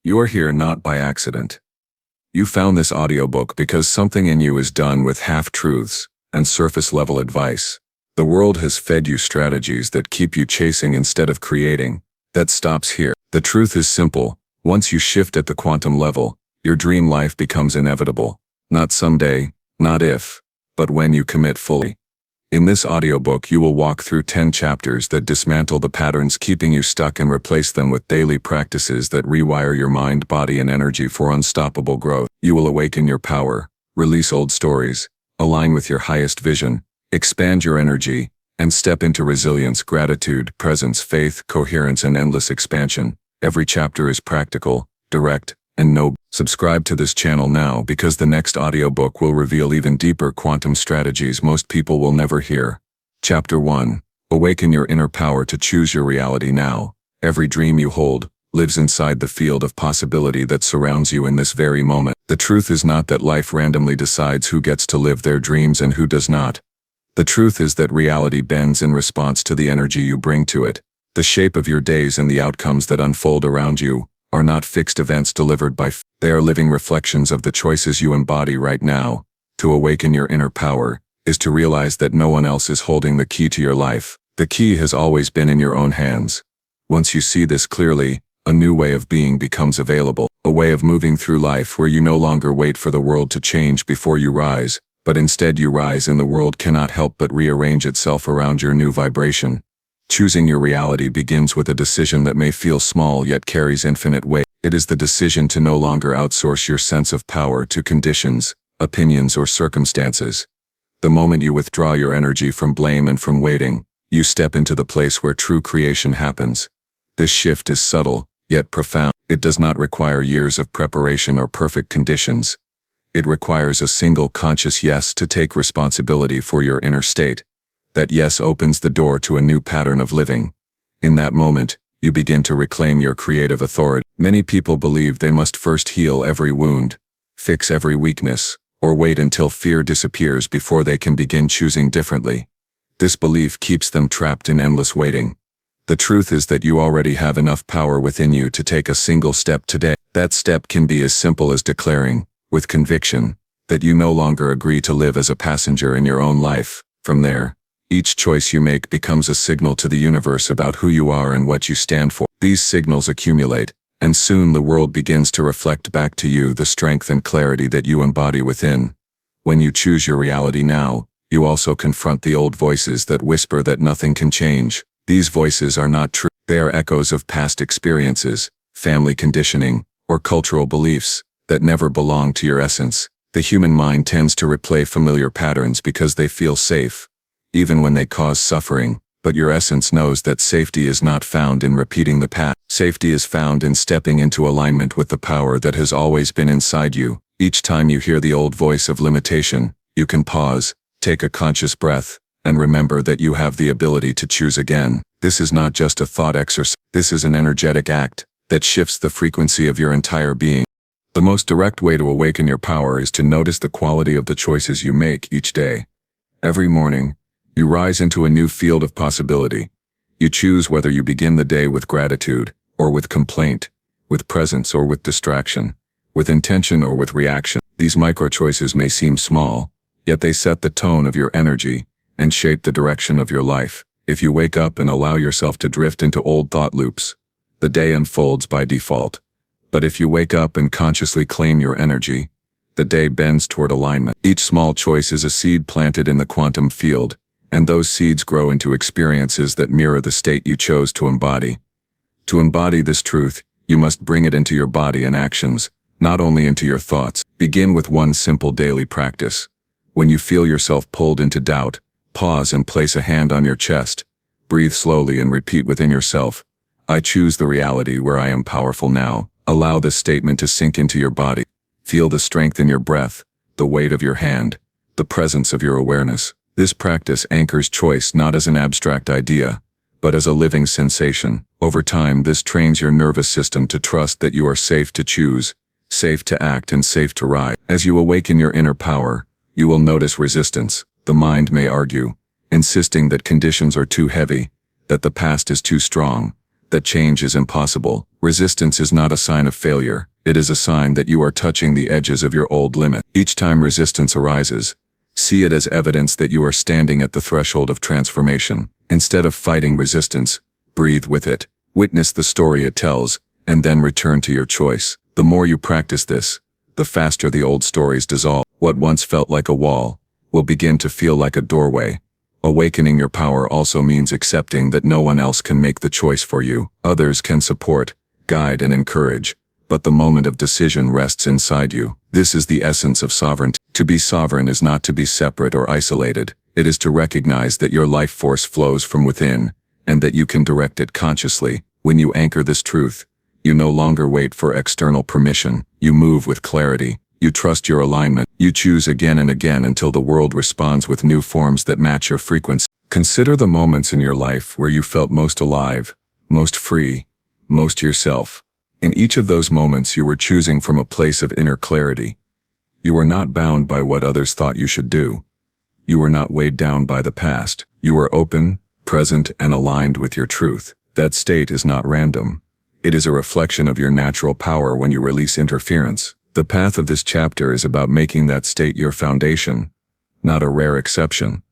You are here not by accident. You found this audiobook because something in you is done with half-truths and surface-level advice. The world has fed you strategies that keep you chasing instead of creating. That stops here. The truth is simple. Once you shift at the quantum level, your dream life becomes inevitable. Not someday, not if, but when you commit fully. In this audiobook, you will walk through 10 chapters that dismantle the patterns keeping you stuck and replace them with daily practices that rewire your mind, body, and energy for unstoppable growth. You will awaken your power, release old stories, align with your highest vision, expand your energy, and step into resilience, gratitude, presence, faith, coherence, and endless expansion. Every chapter is practical, direct, and noble. Subscribe to this channel now because the next audiobook will reveal even deeper quantum strategies most people will never hear. Chapter 1. Awaken your inner power to choose your reality now. Every dream you hold lives inside the field of possibility that surrounds you in this very moment. The truth is not that life randomly decides who gets to live their dreams and who does not. The truth is that reality bends in response to the energy you bring to it. The shape of your days and the outcomes that unfold around you are not fixed events delivered by they are living reflections of the choices you embody right now. To awaken your inner power is to realize that no one else is holding the key to your life. The key has always been in your own hands. Once you see this clearly, a new way of being becomes available, a way of moving through life where you no longer wait for the world to change before you rise, but instead you rise and the world cannot help but rearrange itself around your new vibration. Choosing your reality begins with a decision that may feel small yet carries infinite weight. It is the decision to no longer outsource your sense of power to conditions, opinions, or circumstances. The moment you withdraw your energy from blame and from waiting, you step into the place where true creation happens. This shift is subtle, yet profound. It does not require years of preparation or perfect conditions. It requires a single conscious yes to take responsibility for your inner state. That yes opens the door to a new pattern of living. In that moment, you begin to reclaim your creative authority. Many people believe they must first heal every wound, fix every weakness, or wait until fear disappears before they can begin choosing differently. This belief keeps them trapped in endless waiting. The truth is that you already have enough power within you to take a single step today. That step can be as simple as declaring, with conviction, that you no longer agree to live as a passenger in your own life. From there, each choice you make becomes a signal to the universe about who you are and what you stand for. These signals accumulate, and soon the world begins to reflect back to you the strength and clarity that you embody within. When you choose your reality now, you also confront the old voices that whisper that nothing can change. These voices are not true. They are echoes of past experiences, family conditioning, or cultural beliefs that never belong to your essence. The human mind tends to replay familiar patterns because they feel safe, even when they cause suffering, but your essence knows that safety is not found in repeating the past. Safety is found in stepping into alignment with the power that has always been inside you. Each time you hear the old voice of limitation, you can pause, take a conscious breath, and remember that you have the ability to choose again. This is not just a thought exercise. This is an energetic act that shifts the frequency of your entire being. The most direct way to awaken your power is to notice the quality of the choices you make each day. Every morning, you rise into a new field of possibility. You choose whether you begin the day with gratitude or with complaint, with presence or with distraction, with intention or with reaction. These micro-choices may seem small, yet they set the tone of your energy and shape the direction of your life. If you wake up and allow yourself to drift into old thought loops, the day unfolds by default. But if you wake up and consciously claim your energy, the day bends toward alignment. Each small choice is a seed planted in the quantum field, and those seeds grow into experiences that mirror the state you chose to embody. To embody this truth, you must bring it into your body and actions, not only into your thoughts. Begin with one simple daily practice. When you feel yourself pulled into doubt, pause and place a hand on your chest. Breathe slowly and repeat within yourself, I choose the reality where I am powerful now. Allow this statement to sink into your body. Feel the strength in your breath, the weight of your hand, the presence of your awareness. This practice anchors choice not as an abstract idea, but as a living sensation. Over time, this trains your nervous system to trust that you are safe to choose, safe to act, and safe to rise. As you awaken your inner power, you will notice resistance. The mind may argue, insisting that conditions are too heavy, that the past is too strong, that change is impossible. Resistance is not a sign of failure. It is a sign that you are touching the edges of your old limit. Each time resistance arises, see it as evidence that you are standing at the threshold of transformation. Instead of fighting resistance, breathe with it, witness the story it tells, and then return to your choice. The more you practice this, the faster the old stories dissolve. What once felt like a wall will begin to feel like a doorway. Awakening your power also means accepting that no one else can make the choice for you. Others can support, guide, and encourage, but the moment of decision rests inside you. This is the essence of sovereignty. To be sovereign is not to be separate or isolated. It is to recognize that your life force flows from within, and that you can direct it consciously. When you anchor this truth, you no longer wait for external permission. You move with clarity. You trust your alignment. You choose again and again until the world responds with new forms that match your frequency. Consider the moments in your life where you felt most alive, most free, most yourself. In each of those moments you were choosing from a place of inner clarity. You were not bound by what others thought you should do. You were not weighed down by the past. You were open, present, and aligned with your truth. That state is not random. It is a reflection of your natural power when you release interference. The path of this chapter is about making that state your foundation, not a rare exception.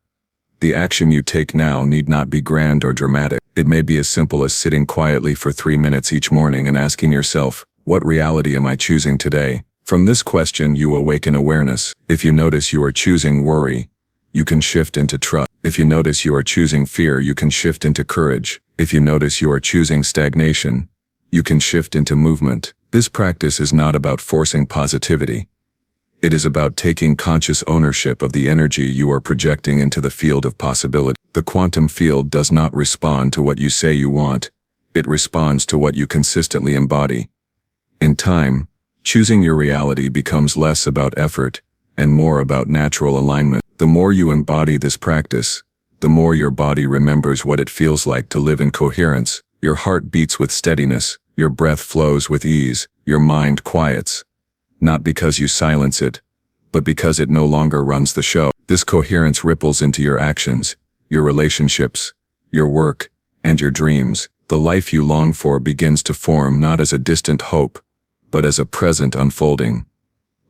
The action you take now need not be grand or dramatic. It may be as simple as sitting quietly for 3 minutes each morning and asking yourself, what reality am I choosing today? From this question you awaken awareness. If you notice you are choosing worry, you can shift into trust. If you notice you are choosing fear, you can shift into courage. If you notice you are choosing stagnation, you can shift into movement. This practice is not about forcing positivity. It is about taking conscious ownership of the energy you are projecting into the field of possibility. The quantum field does not respond to what you say you want. It responds to what you consistently embody. In time, choosing your reality becomes less about effort and more about natural alignment. The more you embody this practice, the more your body remembers what it feels like to live in coherence. Your heart beats with steadiness. Your breath flows with ease. Your mind quiets. Not because you silence it, but because it no longer runs the show. This coherence ripples into your actions, your relationships, your work, and your dreams. The life you long for begins to form not as a distant hope, but as a present unfolding.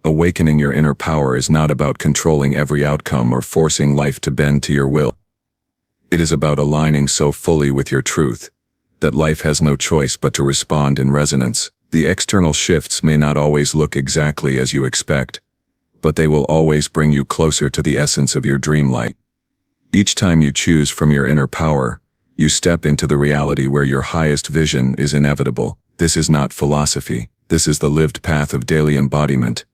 Awakening your inner power is not about controlling every outcome or forcing life to bend to your will. It is about aligning so fully with your truth that life has no choice but to respond in resonance. The external shifts may not always look exactly as you expect, but they will always bring you closer to the essence of your dream light. Each time you choose from your inner power, you step into the reality where your highest vision is inevitable. This is not philosophy. This is the lived path of daily embodiment.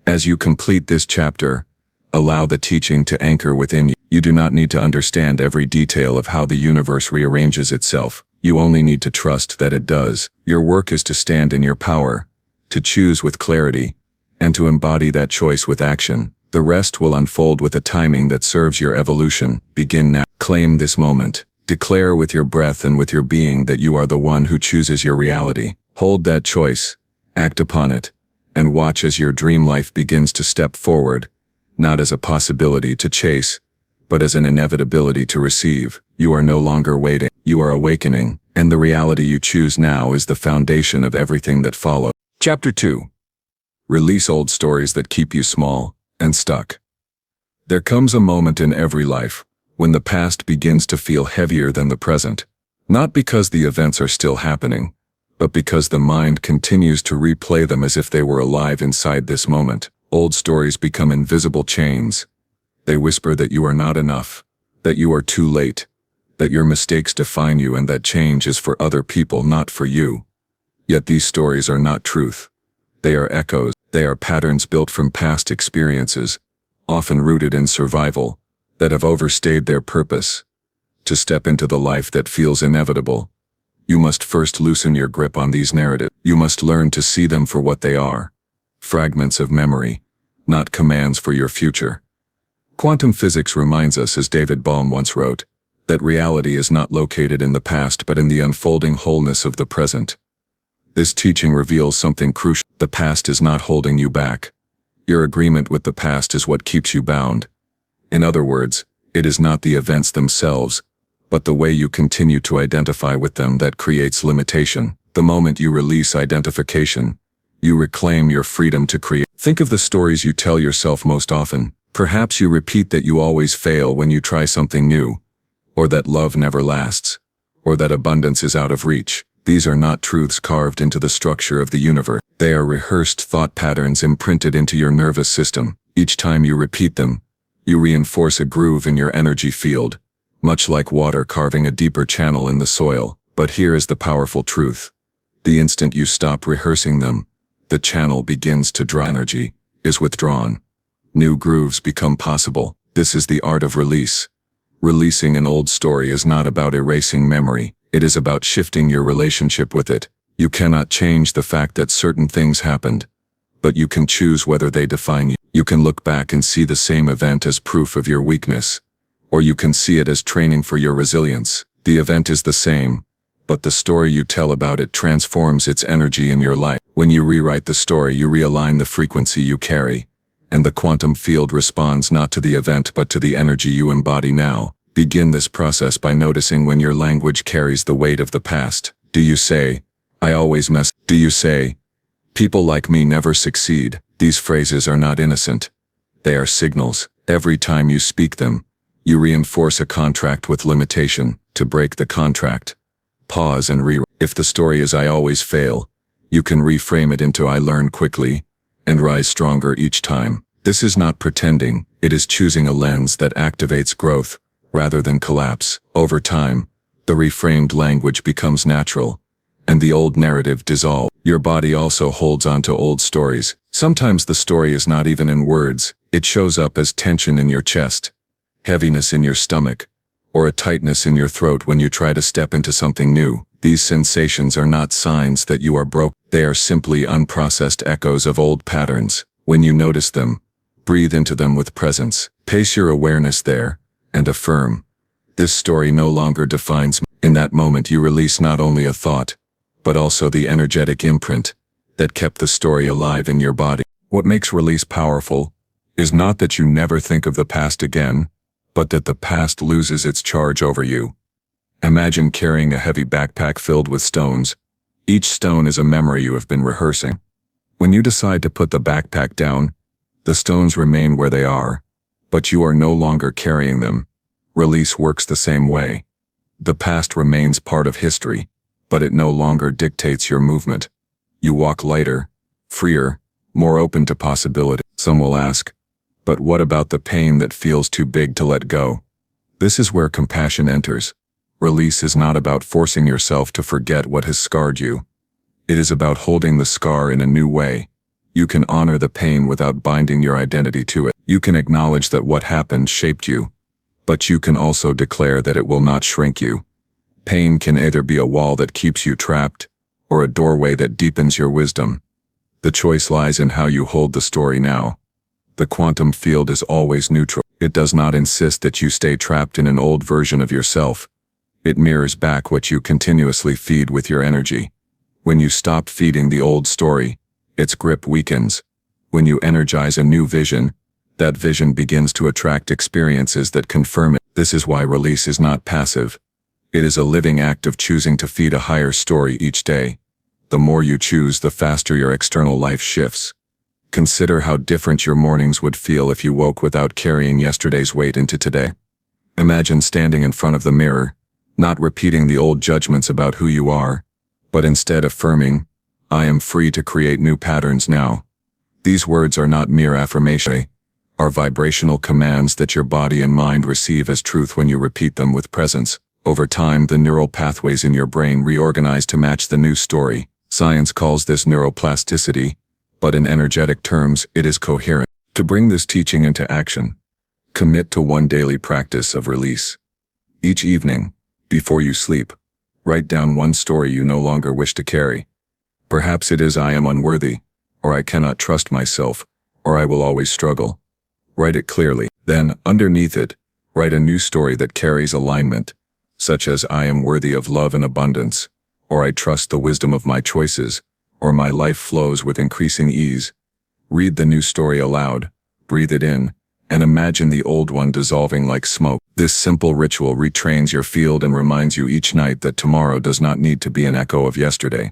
As you complete this chapter, allow the teaching to anchor within you. You do not need to understand every detail of how the universe rearranges itself. You only need to trust that it does. Your work is to stand in your power, to choose with clarity, and to embody that choice with action. The rest will unfold with a timing that serves your evolution. Begin now. Claim this moment. Declare with your breath and with your being that you are the one who chooses your reality. Hold that choice, act upon it, and watch as your dream life begins to step forward, not as a possibility to chase, but as an inevitability to receive. You are no longer waiting. You are awakening, and the reality you choose now is the foundation of everything that follows. Chapter 2. Release old stories that keep you small and stuck. There comes a moment in every life when the past begins to feel heavier than the present, not because the events are still happening, but because the mind continues to replay them as if they were alive inside this moment. Old stories become invisible chains. They whisper that you are not enough, that you are too late, that your mistakes define you and that change is for other people, not for you. Yet these stories are not truth. They are echoes. They are patterns built from past experiences, often rooted in survival, that have overstayed their purpose. To step into the life that feels inevitable, you must first loosen your grip on these narratives. You must learn to see them for what they are. Fragments of memory, not commands for your future. Quantum physics reminds us, as David Bohm once wrote, that reality is not located in the past but in the unfolding wholeness of the present. This teaching reveals something crucial. The past is not holding you back. Your agreement with the past is what keeps you bound. In other words, it is not the events themselves, but the way you continue to identify with them that creates limitation. The moment you release identification, you reclaim your freedom to create. Think of the stories you tell yourself most often. Perhaps you repeat that you always fail when you try something new, or that love never lasts, or that abundance is out of reach. These are not truths carved into the structure of the universe. They are rehearsed thought patterns imprinted into your nervous system. Each time you repeat them, you reinforce a groove in your energy field, much like water carving a deeper channel in the soil. But here is the powerful truth. The instant you stop rehearsing them, the channel begins to draw. Energy is withdrawn. New grooves become possible. This is the art of release. Releasing an old story is not about erasing memory. It is about shifting your relationship with it. You cannot change the fact that certain things happened, but you can choose whether they define you. You can look back and see the same event as proof of your weakness, or you can see it as training for your resilience. The event is the same, but the story you tell about it transforms its energy in your life. When you rewrite the story, you realign the frequency you carry, and the quantum field responds not to the event but to the energy you embody now. Begin this process by noticing when your language carries the weight of the past. Do you say, "I always mess"? Do you say, "People like me never succeed"? These phrases are not innocent. They are signals. Every time you speak them, you reinforce a contract with limitation. To break the contract, pause and rewrite. If the story is "I always fail," you can reframe it into "I learn quickly and rise stronger each time." This is not pretending. It is choosing a lens that activates growth rather than collapse. Over time, the reframed language becomes natural, and the old narrative dissolves. Your body also holds on to old stories. Sometimes the story is not even in words. It shows up as tension in your chest, heaviness in your stomach, or a tightness in your throat when you try to step into something new. These sensations are not signs that you are broke. They are simply unprocessed echoes of old patterns. When you notice them, breathe into them with presence. Pace your awareness there, and affirm, "This story no longer defines me." In that moment you release not only a thought, but also the energetic imprint that kept the story alive in your body. What makes release powerful is not that you never think of the past again, but that the past loses its charge over you. Imagine carrying a heavy backpack filled with stones. Each stone is a memory you have been rehearsing. When you decide to put the backpack down, the stones remain where they are, but you are no longer carrying them. Release works the same way. The past remains part of history, but it no longer dictates your movement. You walk lighter, freer, more open to possibility. Some will ask, but what about the pain that feels too big to let go? This is where compassion enters. Release is not about forcing yourself to forget what has scarred you. It is about holding the scar in a new way. You can honor the pain without binding your identity to it. You can acknowledge that what happened shaped you, but you can also declare that it will not shrink you. Pain can either be a wall that keeps you trapped, or a doorway that deepens your wisdom. The choice lies in how you hold the story now. The quantum field is always neutral. It does not insist that you stay trapped in an old version of yourself. It mirrors back what you continuously feed with your energy. When you stop feeding the old story, its grip weakens. When you energize a new vision, that vision begins to attract experiences that confirm it. This is why release is not passive. It is a living act of choosing to feed a higher story each day. The more you choose, the faster your external life shifts. Consider how different your mornings would feel if you woke without carrying yesterday's weight into today. Imagine standing in front of the mirror, not repeating the old judgments about who you are, but instead affirming, "I am free to create new patterns now." These words are not mere affirmation, are vibrational commands that your body and mind receive as truth when you repeat them with presence. Over time, the neural pathways in your brain reorganize to match the new story. Science calls this neuroplasticity, but in energetic terms, it is coherent. To bring this teaching into action, commit to one daily practice of release. Each evening, before you sleep, write down one story you no longer wish to carry. Perhaps it is "I am unworthy," or "I cannot trust myself," or "I will always struggle." Write it clearly. Then, underneath it, write a new story that carries alignment, such as "I am worthy of love and abundance," or "I trust the wisdom of my choices," or "My life flows with increasing ease." Read the new story aloud, breathe it in, and imagine the old one dissolving like smoke. This simple ritual retrains your field and reminds you each night that tomorrow does not need to be an echo of yesterday.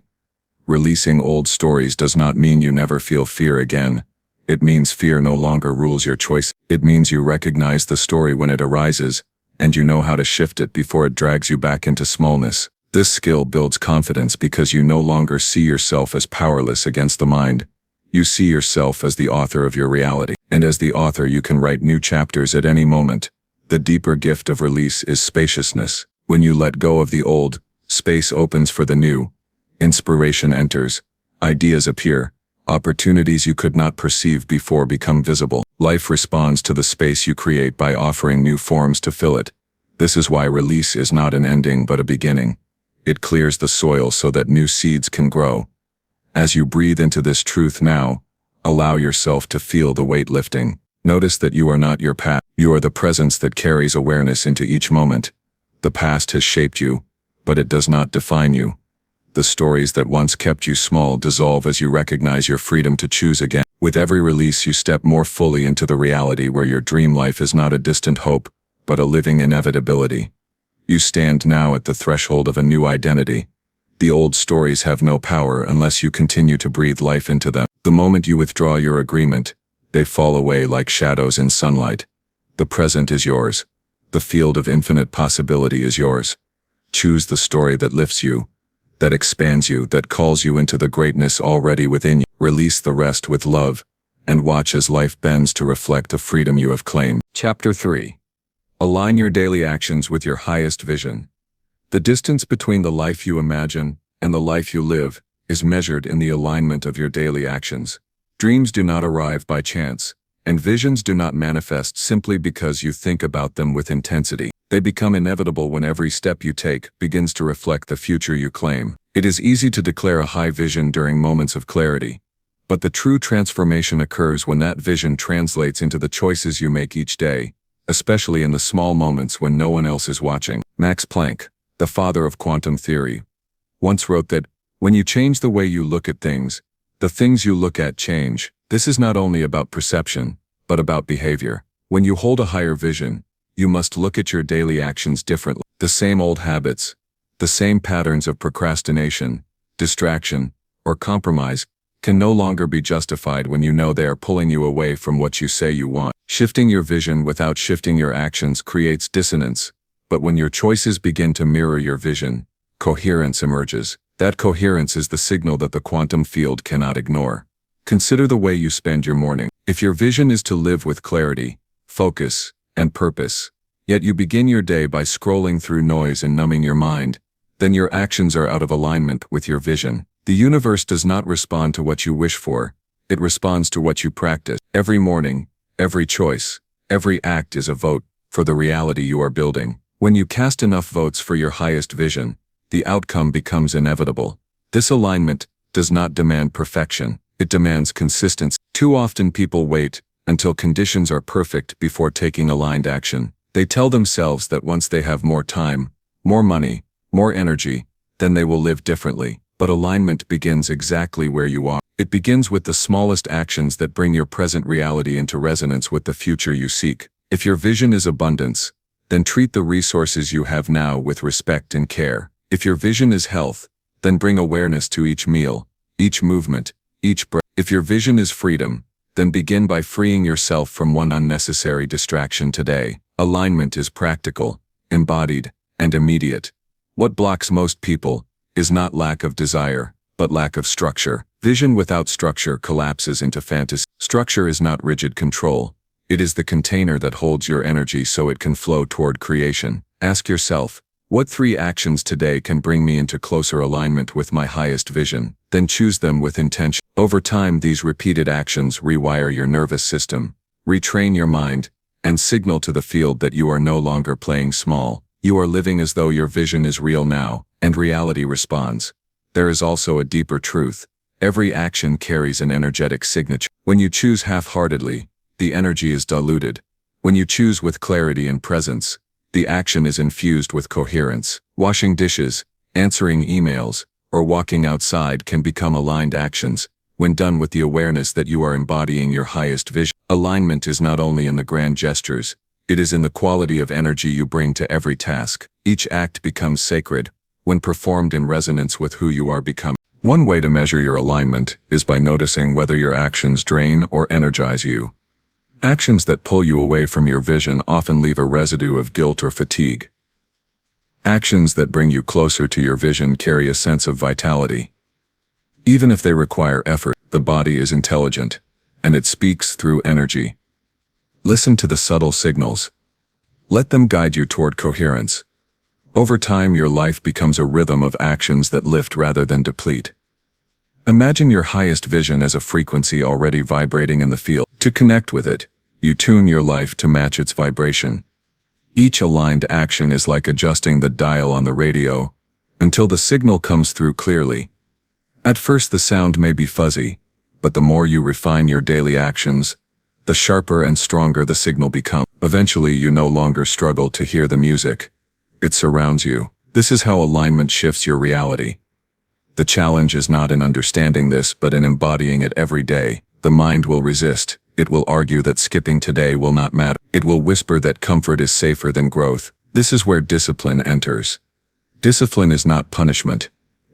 Releasing old stories does not mean you never feel fear again. It means fear no longer rules your choice. It means you recognize the story when it arises, and you know how to shift it before it drags you back into smallness. This skill builds confidence because you no longer see yourself as powerless against the mind. You see yourself as the author of your reality. And as the author, you can write new chapters at any moment. The deeper gift of release is spaciousness. When you let go of the old, space opens for the new. Inspiration enters. Ideas appear. Opportunities you could not perceive before become visible. Life responds to the space you create by offering new forms to fill it. This is why release is not an ending but a beginning. It clears the soil so that new seeds can grow. As you breathe into this truth now, allow yourself to feel the weight lifting. Notice that you are not your past. You are the presence that carries awareness into each moment. The past has shaped you, but it does not define you. The stories that once kept you small dissolve as you recognize your freedom to choose again. With every release, you step more fully into the reality where your dream life is not a distant hope, but a living inevitability. You stand now at the threshold of a new identity. The old stories have no power unless you continue to breathe life into them. The moment you withdraw your agreement, they fall away like shadows in sunlight. The present is yours. The field of infinite possibility is yours. Choose the story that lifts you, that expands you, that calls you into the greatness already within you. Release the rest with love, and watch as life bends to reflect the freedom you have claimed. Chapter 3. Align your daily actions with your highest vision. The distance between the life you imagine and the life you live is measured in the alignment of your daily actions. Dreams do not arrive by chance, and visions do not manifest simply because you think about them with intensity. They become inevitable when every step you take begins to reflect the future you claim. It is easy to declare a high vision during moments of clarity, but the true transformation occurs when that vision translates into the choices you make each day, especially in the small moments when no one else is watching. Max Planck, the father of quantum theory, once wrote that, when you change the way you look at things, the things you look at change. This is not only about perception, but about behavior. When you hold a higher vision, you must look at your daily actions differently. The same old habits, the same patterns of procrastination, distraction, or compromise can no longer be justified when you know they are pulling you away from what you say you want. Shifting your vision without shifting your actions creates dissonance, but when your choices begin to mirror your vision, coherence emerges. That coherence is the signal that the quantum field cannot ignore. Consider the way you spend your morning. If your vision is to live with clarity, focus, and purpose, yet you begin your day by scrolling through noise and numbing your mind, then your actions are out of alignment with your vision. The universe does not respond to what you wish for, it responds to what you practice. Every morning, every choice, every act is a vote for the reality you are building. When you cast enough votes for your highest vision, the outcome becomes inevitable. This alignment does not demand perfection, it demands consistency. Too often people wait until conditions are perfect before taking aligned action. They tell themselves that once they have more time, more money, more energy, then they will live differently. But alignment begins exactly where you are. It begins with the smallest actions that bring your present reality into resonance with the future you seek. If your vision is abundance, then treat the resources you have now with respect and care. If your vision is health, then bring awareness to each meal, each movement, each breath. If your vision is freedom, then begin by freeing yourself from one unnecessary distraction today. Alignment is practical, embodied, and immediate. What blocks most people is not lack of desire, but lack of structure. Vision without structure collapses into fantasy. Structure is not rigid control. It is the container that holds your energy so it can flow toward creation. Ask yourself, what 3 actions today can bring me into closer alignment with my highest vision? Then choose them with intention. Over time, these repeated actions rewire your nervous system, retrain your mind, and signal to the field that you are no longer playing small. You are living as though your vision is real now, and reality responds. There is also a deeper truth. Every action carries an energetic signature. When you choose half-heartedly, the energy is diluted. When you choose with clarity and presence, the action is infused with coherence. Washing dishes, answering emails, or walking outside can become aligned actions when done with the awareness that you are embodying your highest vision. Alignment is not only in the grand gestures, It is in the quality of energy you bring to every task. Each act becomes sacred when performed in resonance with who you are becoming. One way to measure your alignment is by noticing whether your actions drain or energize you. Actions that pull you away from your vision often leave a residue of guilt or fatigue. Actions that bring you closer to your vision carry a sense of vitality. Even if they require effort, the body is intelligent, and it speaks through energy. Listen to the subtle signals. Let them guide you toward coherence. Over time, your life becomes a rhythm of actions that lift rather than deplete. Imagine your highest vision as a frequency already vibrating in the field. To connect with it, you tune your life to match its vibration. Each aligned action is like adjusting the dial on the radio until the signal comes through clearly. At first, the sound may be fuzzy, but the more you refine your daily actions, the sharper and stronger the signal becomes. Eventually, you no longer struggle to hear the music. It surrounds you. This is how alignment shifts your reality. The challenge is not in understanding this, but in embodying it every day. The mind will resist. It will argue that skipping today will not matter. It will whisper that comfort is safer than growth. This is where discipline enters. Discipline is not punishment.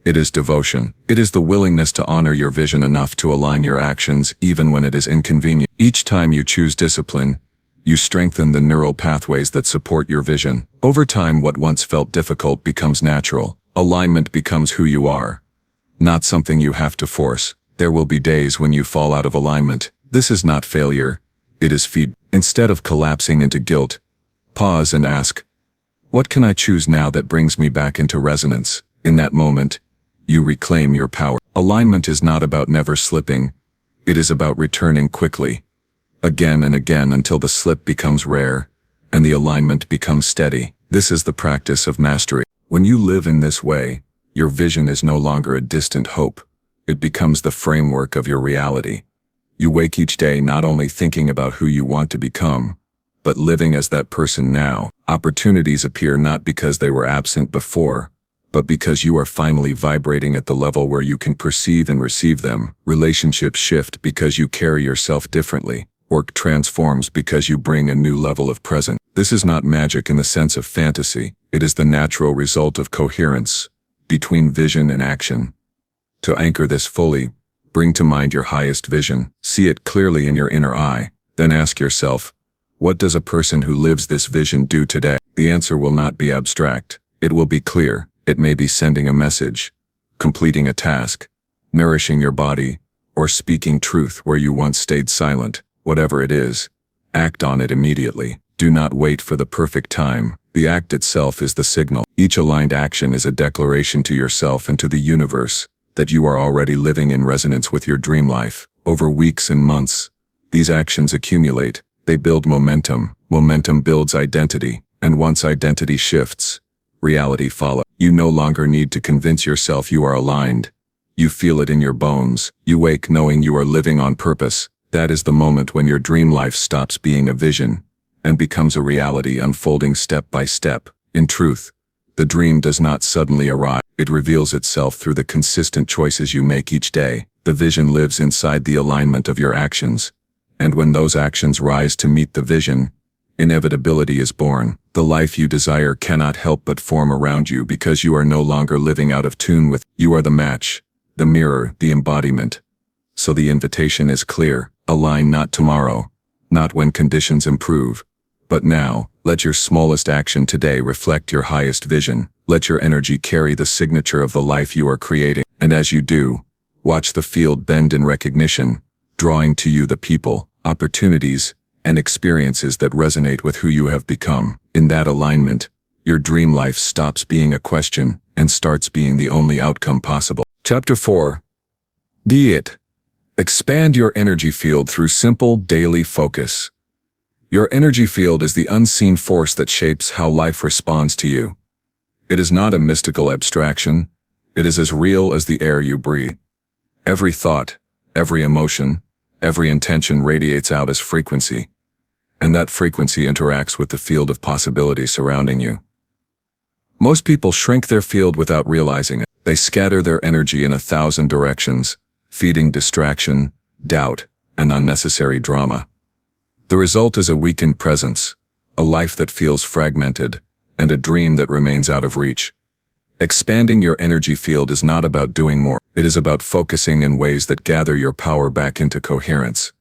It is devotion. It is the willingness to honor your vision enough to align your actions even when it is inconvenient. Each time you choose discipline, you strengthen the neural pathways that support your vision. Over time, what once felt difficult becomes natural. Alignment becomes who you are, not something you have to force. There will be days when you fall out of alignment. This is not failure. It is feedback. Instead of collapsing into guilt, pause and ask, what can I choose now that brings me back into resonance? In that moment, you reclaim your power. Alignment is not about never slipping. It is about returning quickly, again and again until the slip becomes rare and the alignment becomes steady. This is the practice of mastery. When you live in this way, your vision is no longer a distant hope. It becomes the framework of your reality. You wake each day not only thinking about who you want to become, but living as that person now. Opportunities appear not because they were absent before, but because you are finally vibrating at the level where you can perceive and receive them. Relationships shift because you carry yourself differently. Work transforms because you bring a new level of presence. This is not magic in the sense of fantasy. It is the natural result of coherence between vision and action. To anchor this fully, bring to mind your highest vision. See it clearly in your inner eye. Then ask yourself, what does a person who lives this vision do today? The answer will not be abstract. It will be clear. It may be sending a message, completing a task, nourishing your body, or speaking truth where you once stayed silent. Whatever it is, act on it immediately. Do not wait for the perfect time. The act itself is the signal. Each aligned action is a declaration to yourself and to the universe that you are already living in resonance with your dream life. Over weeks and months, these actions accumulate. They build momentum. Momentum builds identity. And once identity shifts, reality follows. You no longer need to convince yourself you are aligned. You feel it in your bones. You wake knowing you are living on purpose. That is the moment when your dream life stops being a vision and becomes a reality unfolding step by step. In truth, the dream does not suddenly arrive. It reveals itself through the consistent choices you make each day. The vision lives inside the alignment of your actions. And when those actions rise to meet the vision, inevitability is born. The life you desire cannot help but form around you because you are no longer living out of tune with. You are the match, the mirror, the embodiment. So the invitation is clear. Align not tomorrow, not when conditions improve, but now. Let your smallest action today reflect your highest vision. Let your energy carry the signature of the life you are creating. And as you do, watch the field bend in recognition, drawing to you the people, opportunities, and experiences that resonate with who you have become. In that alignment, your dream life stops being a question and starts being the only outcome possible. Chapter 4. Be it. Expand your energy field through simple, daily focus. Your energy field is the unseen force that shapes how life responds to you. It is not a mystical abstraction. It is as real as the air you breathe. Every thought, every emotion, every intention radiates out as frequency, and that frequency interacts with the field of possibility surrounding you. Most people shrink their field without realizing it. They scatter their energy in 1,000 directions, feeding distraction, doubt, and unnecessary drama. The result is a weakened presence, a life that feels fragmented, and a dream that remains out of reach. Expanding your energy field is not about doing more. It is about focusing in ways that gather your power back into coherence.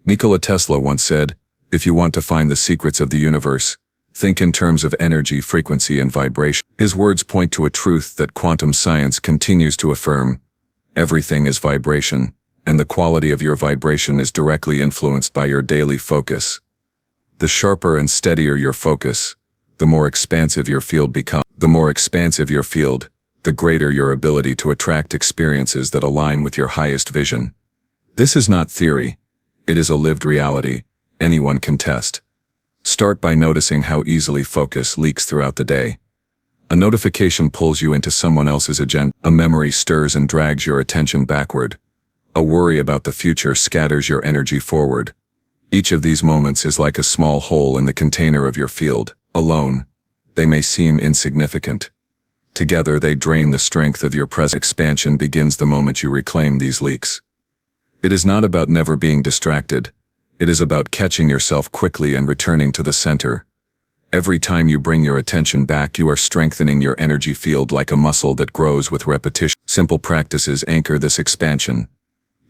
Nikola Tesla once said, "If you want to find the secrets of the universe, think in terms of energy, frequency, and vibration." His words point to a truth that quantum science continues to affirm. Everything is vibration, and the quality of your vibration is directly influenced by your daily focus. The sharper and steadier your focus, the more expansive your field becomes. The more expansive your field, the greater your ability to attract experiences that align with your highest vision. This is not theory. It is a lived reality. Anyone can test. Start by noticing how easily focus leaks throughout the day. A notification pulls you into someone else's agenda. A memory stirs and drags your attention backward. A worry about the future scatters your energy forward. Each of these moments is like a small hole in the container of your field. Alone, they may seem insignificant. Together, they drain the strength of your present. Expansion begins the moment you reclaim these leaks. It is not about never being distracted. It is about catching yourself quickly and returning to the center. Every time you bring your attention back, you are strengthening your energy field like a muscle that grows with repetition. Simple practices anchor this expansion.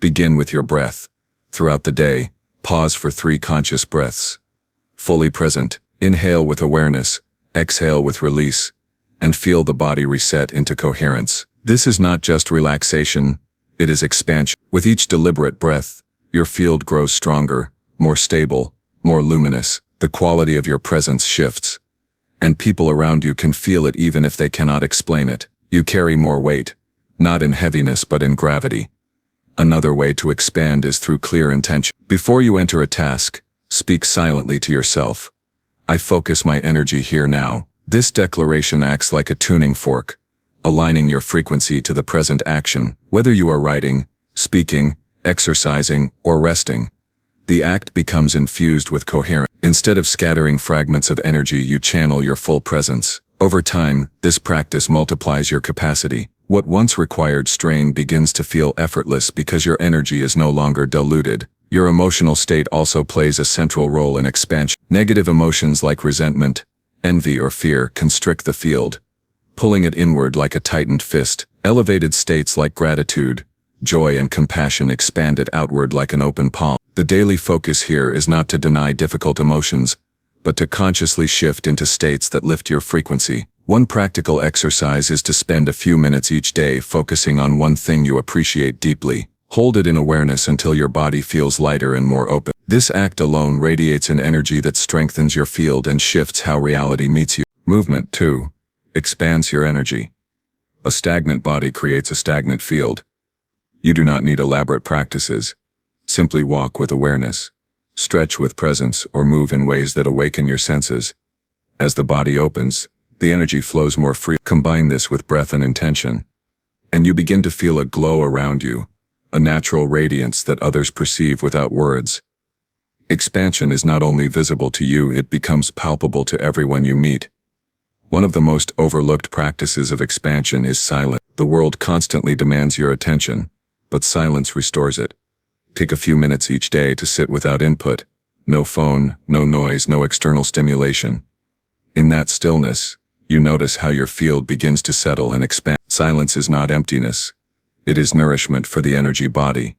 Begin with your breath. Throughout the day, pause for 3 conscious breaths. Fully present, inhale with awareness, exhale with release, and feel the body reset into coherence. This is not just relaxation, it is expansion. With each deliberate breath, your field grows stronger, more stable, more luminous. The quality of your presence shifts, and people around you can feel it even if they cannot explain it. You carry more weight, not in heaviness but in gravity. Another way to expand is through clear intention. Before you enter a task, speak silently to yourself. I focus my energy here now. This declaration acts like a tuning fork, aligning your frequency to the present action. Whether you are writing, speaking, exercising, or resting, the act becomes infused with coherence. Instead of scattering fragments of energy, you channel your full presence. Over time, this practice multiplies your capacity. What once required strain begins to feel effortless because your energy is no longer diluted. Your emotional state also plays a central role in expansion. Negative emotions like resentment, envy, or fear constrict the field, pulling it inward like a tightened fist. Elevated states like gratitude, joy, and compassion expand it outward like an open palm. The daily focus here is not to deny difficult emotions, but to consciously shift into states that lift your frequency. One practical exercise is to spend a few minutes each day focusing on one thing you appreciate deeply. Hold it in awareness until your body feels lighter and more open. This act alone radiates an energy that strengthens your field and shifts how reality meets you. Movement, too, expands your energy. A stagnant body creates a stagnant field. You do not need elaborate practices. Simply walk with awareness, stretch with presence, or move in ways that awaken your senses. As the body opens, the energy flows more freely. Combine this with breath and intention, and you begin to feel a glow around you, a natural radiance that others perceive without words. Expansion is not only visible to you, it becomes palpable to everyone you meet. One of the most overlooked practices of expansion is silence. The world constantly demands your attention, but silence restores it. Take a few minutes each day to sit without input. No phone, no noise, no external stimulation. In that stillness, you notice how your field begins to settle and expand. Silence is not emptiness. It is nourishment for the energy body.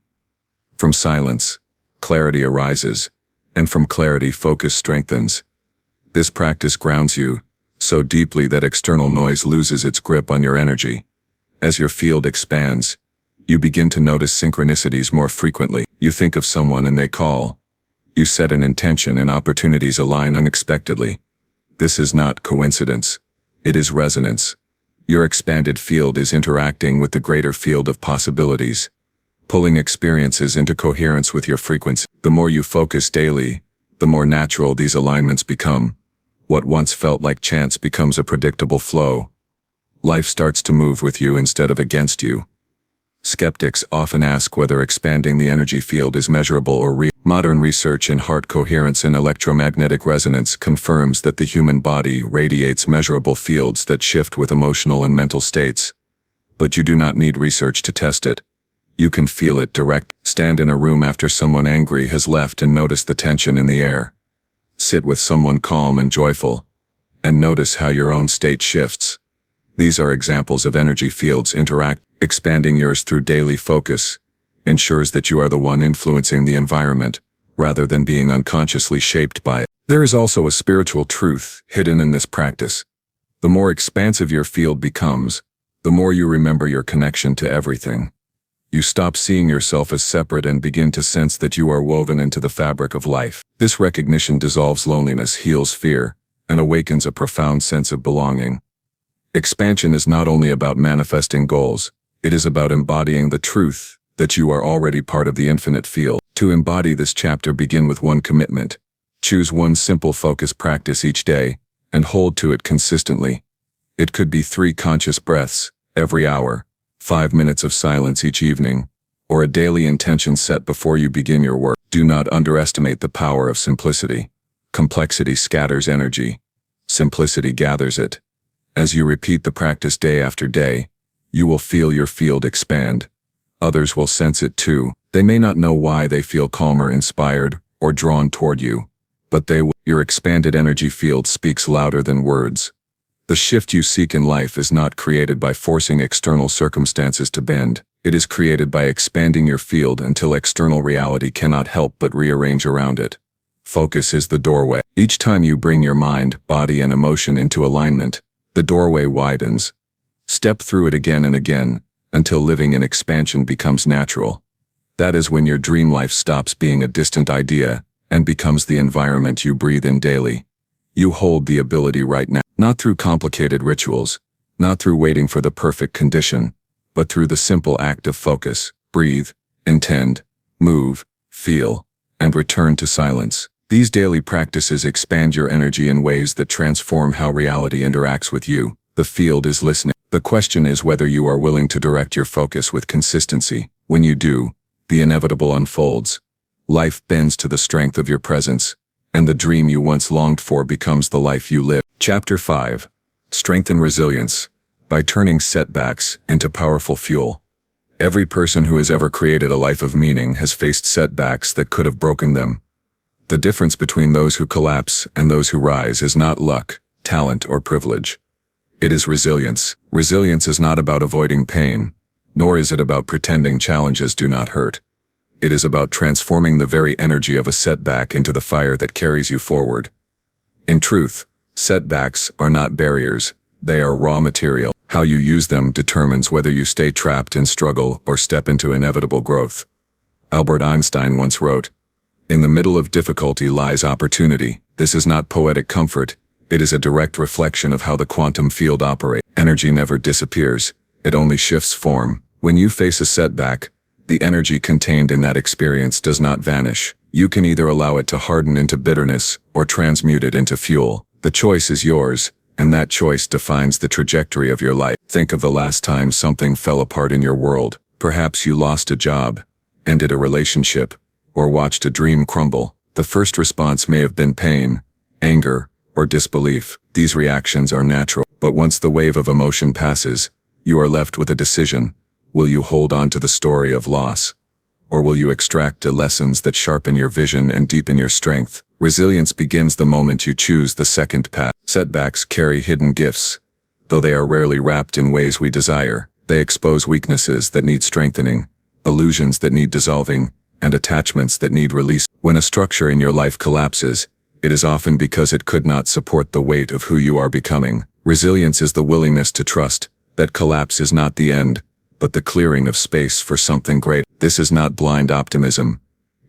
From silence, clarity arises, and from clarity, focus strengthens. This practice grounds you so deeply that external noise loses its grip on your energy. As your field expands, you begin to notice synchronicities more frequently. You think of someone and they call. You set an intention and opportunities align unexpectedly. This is not coincidence. It is resonance. Your expanded field is interacting with the greater field of possibilities, pulling experiences into coherence with your frequency. The more you focus daily, the more natural these alignments become. What once felt like chance becomes a predictable flow. Life starts to move with you instead of against you. Skeptics often ask whether expanding the energy field is measurable or real. Modern research in heart coherence and electromagnetic resonance confirms that the human body radiates measurable fields that shift with emotional and mental states. But you do not need research to test it. You can feel it direct. Stand in a room after someone angry has left and notice the tension in the air. Sit with someone calm and joyful, and notice how your own state shifts. These are examples of energy fields interact. Expanding yours through daily focus ensures that you are the one influencing the environment, rather than being unconsciously shaped by it. There is also a spiritual truth hidden in this practice. The more expansive your field becomes, the more you remember your connection to everything. You stop seeing yourself as separate and begin to sense that you are woven into the fabric of life. This recognition dissolves loneliness, heals fear, and awakens a profound sense of belonging. Expansion is not only about manifesting goals, it is about embodying the truth that you are already part of the infinite field. To embody this chapter, begin with one commitment. Choose one simple focus practice each day, and hold to it consistently. It could be 3 conscious breaths every hour, 5 minutes of silence each evening, or a daily intention set before you begin your work. Do not underestimate the power of simplicity. Complexity scatters energy. Simplicity gathers it. As you repeat the practice day after day, you will feel your field expand. Others will sense it too. They may not know why they feel calmer, inspired, or drawn toward you, but they will. Your expanded energy field speaks louder than words. The shift you seek in life is not created by forcing external circumstances to bend. It is created by expanding your field until external reality cannot help but rearrange around it. Focus is the doorway. Each time you bring your mind, body, and emotion into alignment, the doorway widens. Step through it again and again, until living in expansion becomes natural. That is when your dream life stops being a distant idea and becomes the environment you breathe in daily. You hold the ability right now, not through complicated rituals, not through waiting for the perfect condition, but through the simple act of focus. Breathe, intend, move, feel, and return to silence. These daily practices expand your energy in ways that transform how reality interacts with you. The field is listening. The question is whether you are willing to direct your focus with consistency. When you do, the inevitable unfolds. Life bends to the strength of your presence, and the dream you once longed for becomes the life you live. Chapter 5. Strengthen resilience by turning setbacks into powerful fuel. Every person who has ever created a life of meaning has faced setbacks that could have broken them. The difference between those who collapse and those who rise is not luck, talent, or privilege. It is resilience. Resilience is not about avoiding pain, nor is it about pretending challenges do not hurt. It is about transforming the very energy of a setback into the fire that carries you forward. In truth, setbacks are not barriers, they are raw material. How you use them determines whether you stay trapped in struggle or step into inevitable growth. Albert Einstein once wrote, "In the middle of difficulty lies opportunity." This is not poetic comfort, it is a direct reflection of how the quantum field operates. Energy never disappears, it only shifts form. When you face a setback, the energy contained in that experience does not vanish. You can either allow it to harden into bitterness or transmute it into fuel. The choice is yours, and that choice defines the trajectory of your life. Think of the last time something fell apart in your world. Perhaps you lost a job, ended a relationship, or watched a dream crumble. The first response may have been pain, anger, or disbelief. These reactions are natural, but once the wave of emotion passes, you are left with a decision. Will you hold on to the story of loss? Or will you extract the lessons that sharpen your vision and deepen your strength? Resilience begins the moment you choose the second path. Setbacks carry hidden gifts. Though they are rarely wrapped in ways we desire, they expose weaknesses that need strengthening, illusions that need dissolving, and attachments that need release. When a structure in your life collapses, it is often because it could not support the weight of who you are becoming. Resilience is the willingness to trust that collapse is not the end, but the clearing of space for something greater. This is not blind optimism.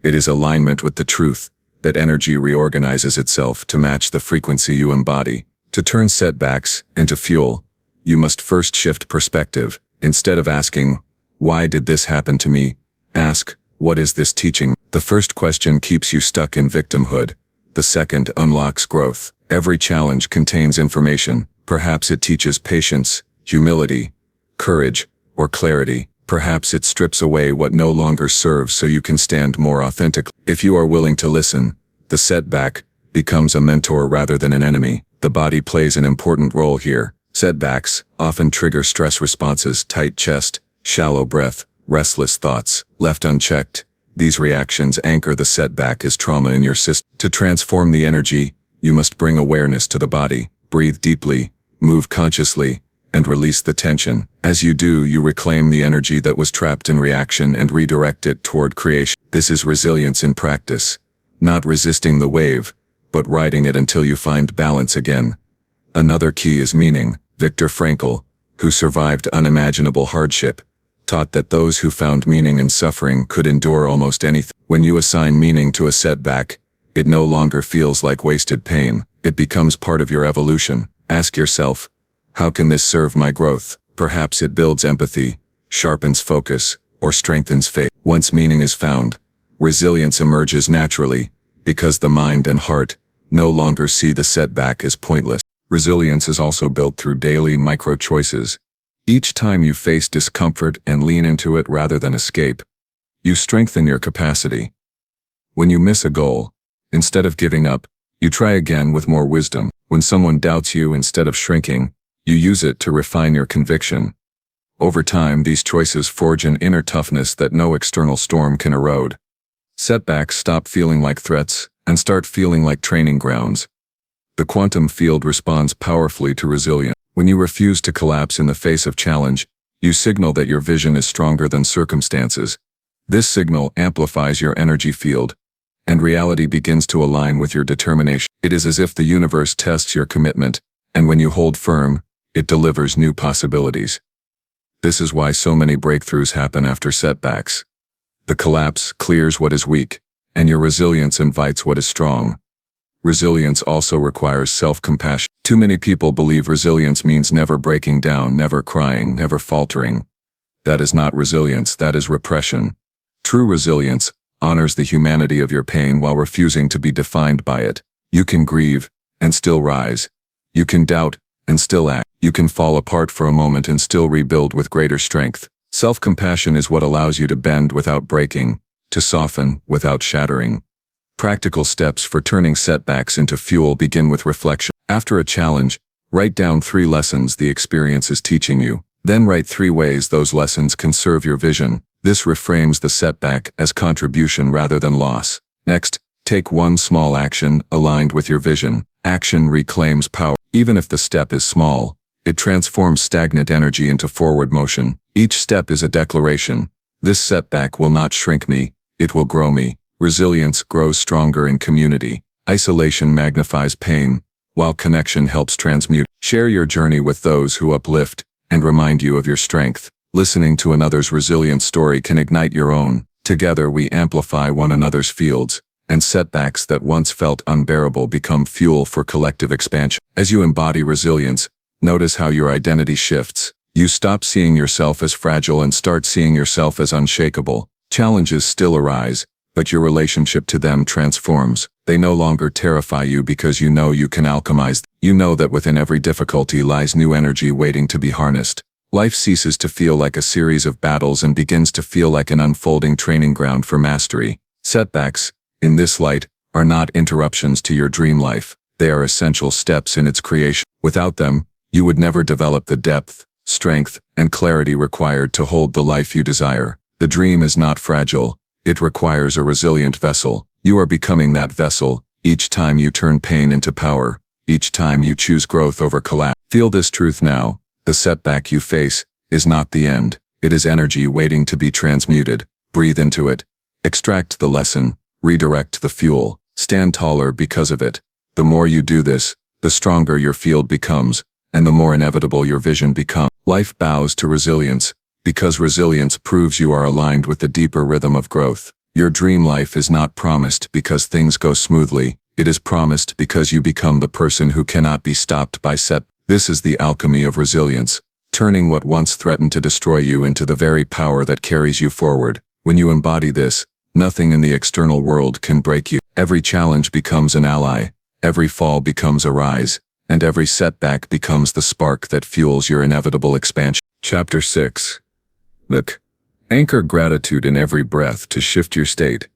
It is alignment with the truth that energy reorganizes itself to match the frequency you embody. To turn setbacks into fuel, you must first shift perspective. Instead of asking, "Why did this happen to me?" ask, "What is this teaching?" The first question keeps you stuck in victimhood. The second unlocks growth. Every challenge contains information. Perhaps it teaches patience, humility, courage, or clarity. Perhaps it strips away what no longer serves so you can stand more authentically. If you are willing to listen, the setback becomes a mentor rather than an enemy. The body plays an important role here. Setbacks often trigger stress responses: tight chest, shallow breath, restless thoughts. Left unchecked, These reactions anchor the setback as trauma in your system. To transform the energy, you must bring awareness to the body, breathe deeply, move consciously, and release the tension. As you do, you reclaim the energy that was trapped in reaction and redirect it toward creation. This is resilience in practice. Not resisting the wave, but riding it until you find balance again. Another key is meaning. Viktor Frankl, who survived unimaginable hardship, taught that those who found meaning in suffering could endure almost anything. When you assign meaning to a setback, it no longer feels like wasted pain. It becomes part of your evolution. Ask yourself, how can this serve my growth? Perhaps it builds empathy, sharpens focus, or strengthens faith. Once meaning is found, resilience emerges naturally, because the mind and heart no longer see the setback as pointless. Resilience is also built through daily micro-choices. Each time you face discomfort and lean into it rather than escape, you strengthen your capacity. When you miss a goal, instead of giving up, you try again with more wisdom. When someone doubts you, instead of shrinking, you use it to refine your conviction. Over time, these choices forge an inner toughness that no external storm can erode. Setbacks stop feeling like threats and start feeling like training grounds. The quantum field responds powerfully to resilience. When you refuse to collapse in the face of challenge, you signal that your vision is stronger than circumstances. This signal amplifies your energy field, and reality begins to align with your determination. It is as if the universe tests your commitment, and when you hold firm, it delivers new possibilities. This is why so many breakthroughs happen after setbacks. The collapse clears what is weak, and your resilience invites what is strong. Resilience also requires self-compassion. Too many people believe resilience means never breaking down, never crying, never faltering. That is not resilience, that is repression. True resilience honors the humanity of your pain while refusing to be defined by it. You can grieve and still rise. You can doubt and still act. You can fall apart for a moment and still rebuild with greater strength. Self-compassion is what allows you to bend without breaking, to soften without shattering. Practical steps for turning setbacks into fuel begin with reflection. After a challenge, write down 3 lessons the experience is teaching you. Then write 3 ways those lessons can serve your vision. This reframes the setback as contribution rather than loss. Next, take 1 small action aligned with your vision. Action reclaims power. Even if the step is small, it transforms stagnant energy into forward motion. Each step is a declaration. This setback will not shrink me, it will grow me. Resilience grows stronger in community. Isolation magnifies pain, while connection helps transmute. Share your journey with those who uplift and remind you of your strength. Listening to another's resilient story can ignite your own. Together we amplify one another's fields, and setbacks that once felt unbearable become fuel for collective expansion. As you embody resilience, notice how your identity shifts. You stop seeing yourself as fragile and start seeing yourself as unshakable. Challenges still arise, but your relationship to them transforms. They no longer terrify you because you know you can alchemize them. You know that within every difficulty lies new energy waiting to be harnessed. Life ceases to feel like a series of battles and begins to feel like an unfolding training ground for mastery. Setbacks, in this light, are not interruptions to your dream life. They are essential steps in its creation. Without them, you would never develop the depth, strength, and clarity required to hold the life you desire. The dream is not fragile. It requires a resilient vessel. You are becoming that vessel, each time you turn pain into power, each time you choose growth over collapse. Feel this truth now. The setback you face is not the end. It is energy waiting to be transmuted. Breathe into it. Extract the lesson. Redirect the fuel. Stand taller because of it. The more you do this, the stronger your field becomes, and the more inevitable your vision becomes. Life bows to resilience, because resilience proves you are aligned with the deeper rhythm of growth. Your dream life is not promised because things go smoothly. It is promised because you become the person who cannot be stopped by setbacks. This is the alchemy of resilience, turning what once threatened to destroy you into the very power that carries you forward. When you embody this, nothing in the external world can break you. Every challenge becomes an ally, every fall becomes a rise, and every setback becomes the spark that fuels your inevitable expansion. Chapter 6. Look. Anchor gratitude in every breath to shift your state.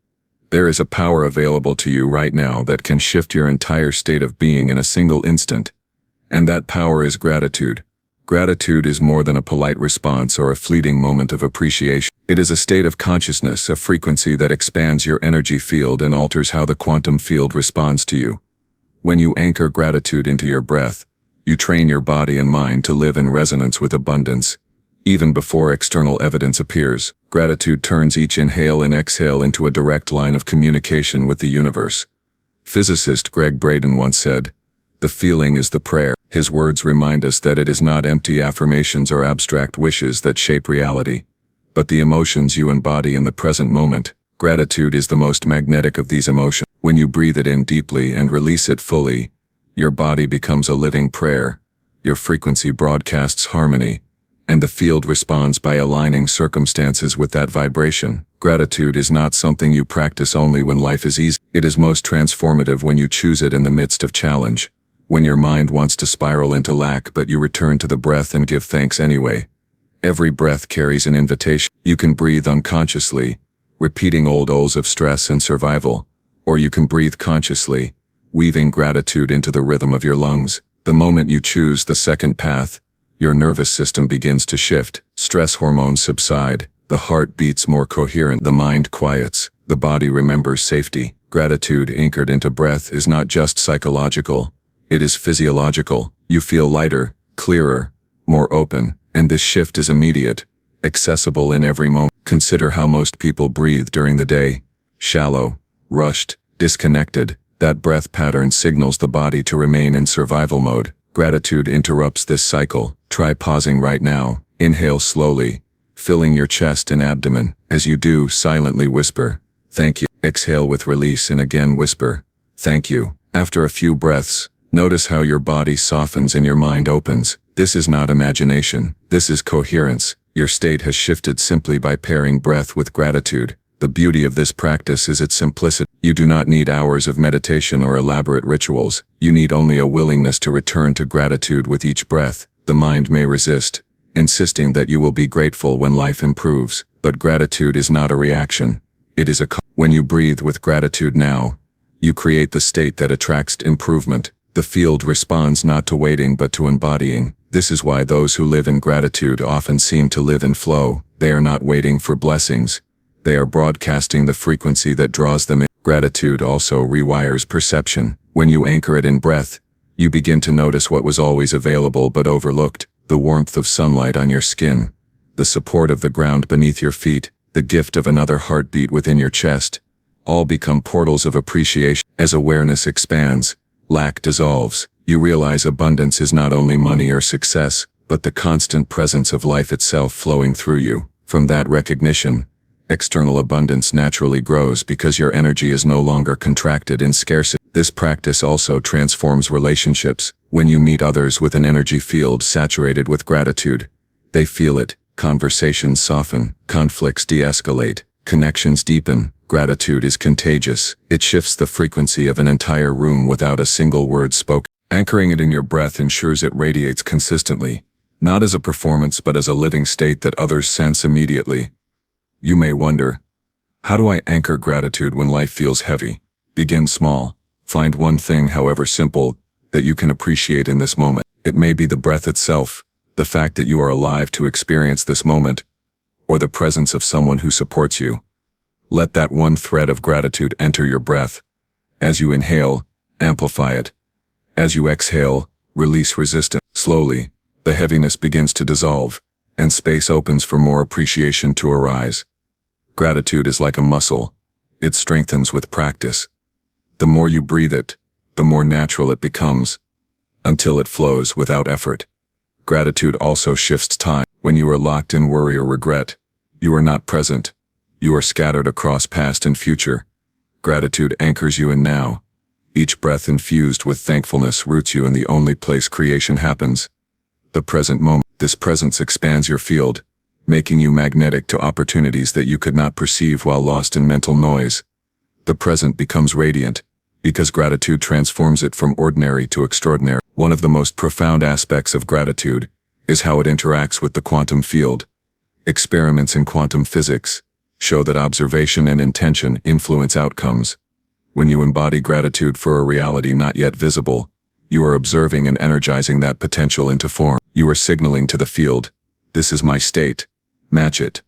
There is a power available to you right now that can shift your entire state of being in a single instant. And that power is gratitude. Gratitude is more than a polite response or a fleeting moment of appreciation. It is a state of consciousness, a frequency that expands your energy field and alters how the quantum field responds to you. When you anchor gratitude into your breath, you train your body and mind to live in resonance with abundance. Even before external evidence appears, gratitude turns each inhale and exhale into a direct line of communication with the universe. Physicist Greg Braden once said, "The feeling is the prayer." His words remind us that it is not empty affirmations or abstract wishes that shape reality, but the emotions you embody in the present moment. Gratitude is the most magnetic of these emotions. When you breathe it in deeply and release it fully, your body becomes a living prayer, your frequency broadcasts harmony, and the field responds by aligning circumstances with that vibration. Gratitude is not something you practice only when life is easy. It is most transformative when you choose it in the midst of challenge. When your mind wants to spiral into lack but you return to the breath and give thanks anyway. Every breath carries an invitation. You can breathe unconsciously, repeating old oaths of stress and survival, or you can breathe consciously, weaving gratitude into the rhythm of your lungs. The moment you choose the second path, your nervous system begins to shift, stress hormones subside, the heart beats more coherent, the mind quiets, the body remembers safety. Gratitude anchored into breath is not just psychological. It is physiological. You feel lighter, clearer, more open, and this shift is immediate, accessible in every moment. Consider how most people breathe during the day. Shallow, rushed, disconnected. That breath pattern signals the body to remain in survival mode. Gratitude interrupts this cycle. Try pausing right now. Inhale slowly, filling your chest and abdomen. As you do, silently whisper, "Thank you." Exhale with release and again whisper, "Thank you." After a few breaths, notice how your body softens and your mind opens. This is not imagination. This is coherence. Your state has shifted simply by pairing breath with gratitude. The beauty of this practice is its simplicity. You do not need hours of meditation or elaborate rituals. You need only a willingness to return to gratitude with each breath. The mind may resist, insisting that you will be grateful when life improves. But gratitude is not a reaction. It is when you breathe with gratitude now, you create the state that attracts improvement. The field responds not to waiting but to embodying. This is why those who live in gratitude often seem to live in flow. They are not waiting for blessings. They are broadcasting the frequency that draws them in. Gratitude also rewires perception. When you anchor it in breath, you begin to notice what was always available but overlooked. The warmth of sunlight on your skin, the support of the ground beneath your feet, the gift of another heartbeat within your chest, all become portals of appreciation. As awareness expands, lack dissolves. You realize abundance is not only money or success, but the constant presence of life itself flowing through you. From that recognition, external abundance naturally grows because your energy is no longer contracted in scarcity. This practice also transforms relationships. When you meet others with an energy field saturated with gratitude, they feel it. Conversations soften, conflicts de-escalate, connections deepen. Gratitude is contagious. It shifts the frequency of an entire room without a single word spoken. Anchoring it in your breath ensures it radiates consistently, not as a performance but as a living state that others sense immediately. You may wonder, how do I anchor gratitude when life feels heavy? Begin small. Find one thing, however simple, that you can appreciate in this moment. It may be the breath itself, the fact that you are alive to experience this moment, or the presence of someone who supports you. Let that one thread of gratitude enter your breath. As you inhale, amplify it. As you exhale, release resistance. Slowly, the heaviness begins to dissolve, and space opens for more appreciation to arise. Gratitude is like a muscle. It strengthens with practice. The more you breathe it, the more natural it becomes, until it flows without effort. Gratitude also shifts time. When you are locked in worry or regret, you are not present. You are scattered across past and future. Gratitude anchors you in now. Each breath infused with thankfulness roots you in the only place creation happens, the present moment. This presence expands your field, making you magnetic to opportunities that you could not perceive while lost in mental noise. The present becomes radiant, because gratitude transforms it from ordinary to extraordinary. One of the most profound aspects of gratitude is how it interacts with the quantum field. Experiments in quantum physics show that observation and intention influence outcomes. When you embody gratitude for a reality not yet visible, You are observing and energizing that potential into form. You are signaling to the field, this is my state. Match it.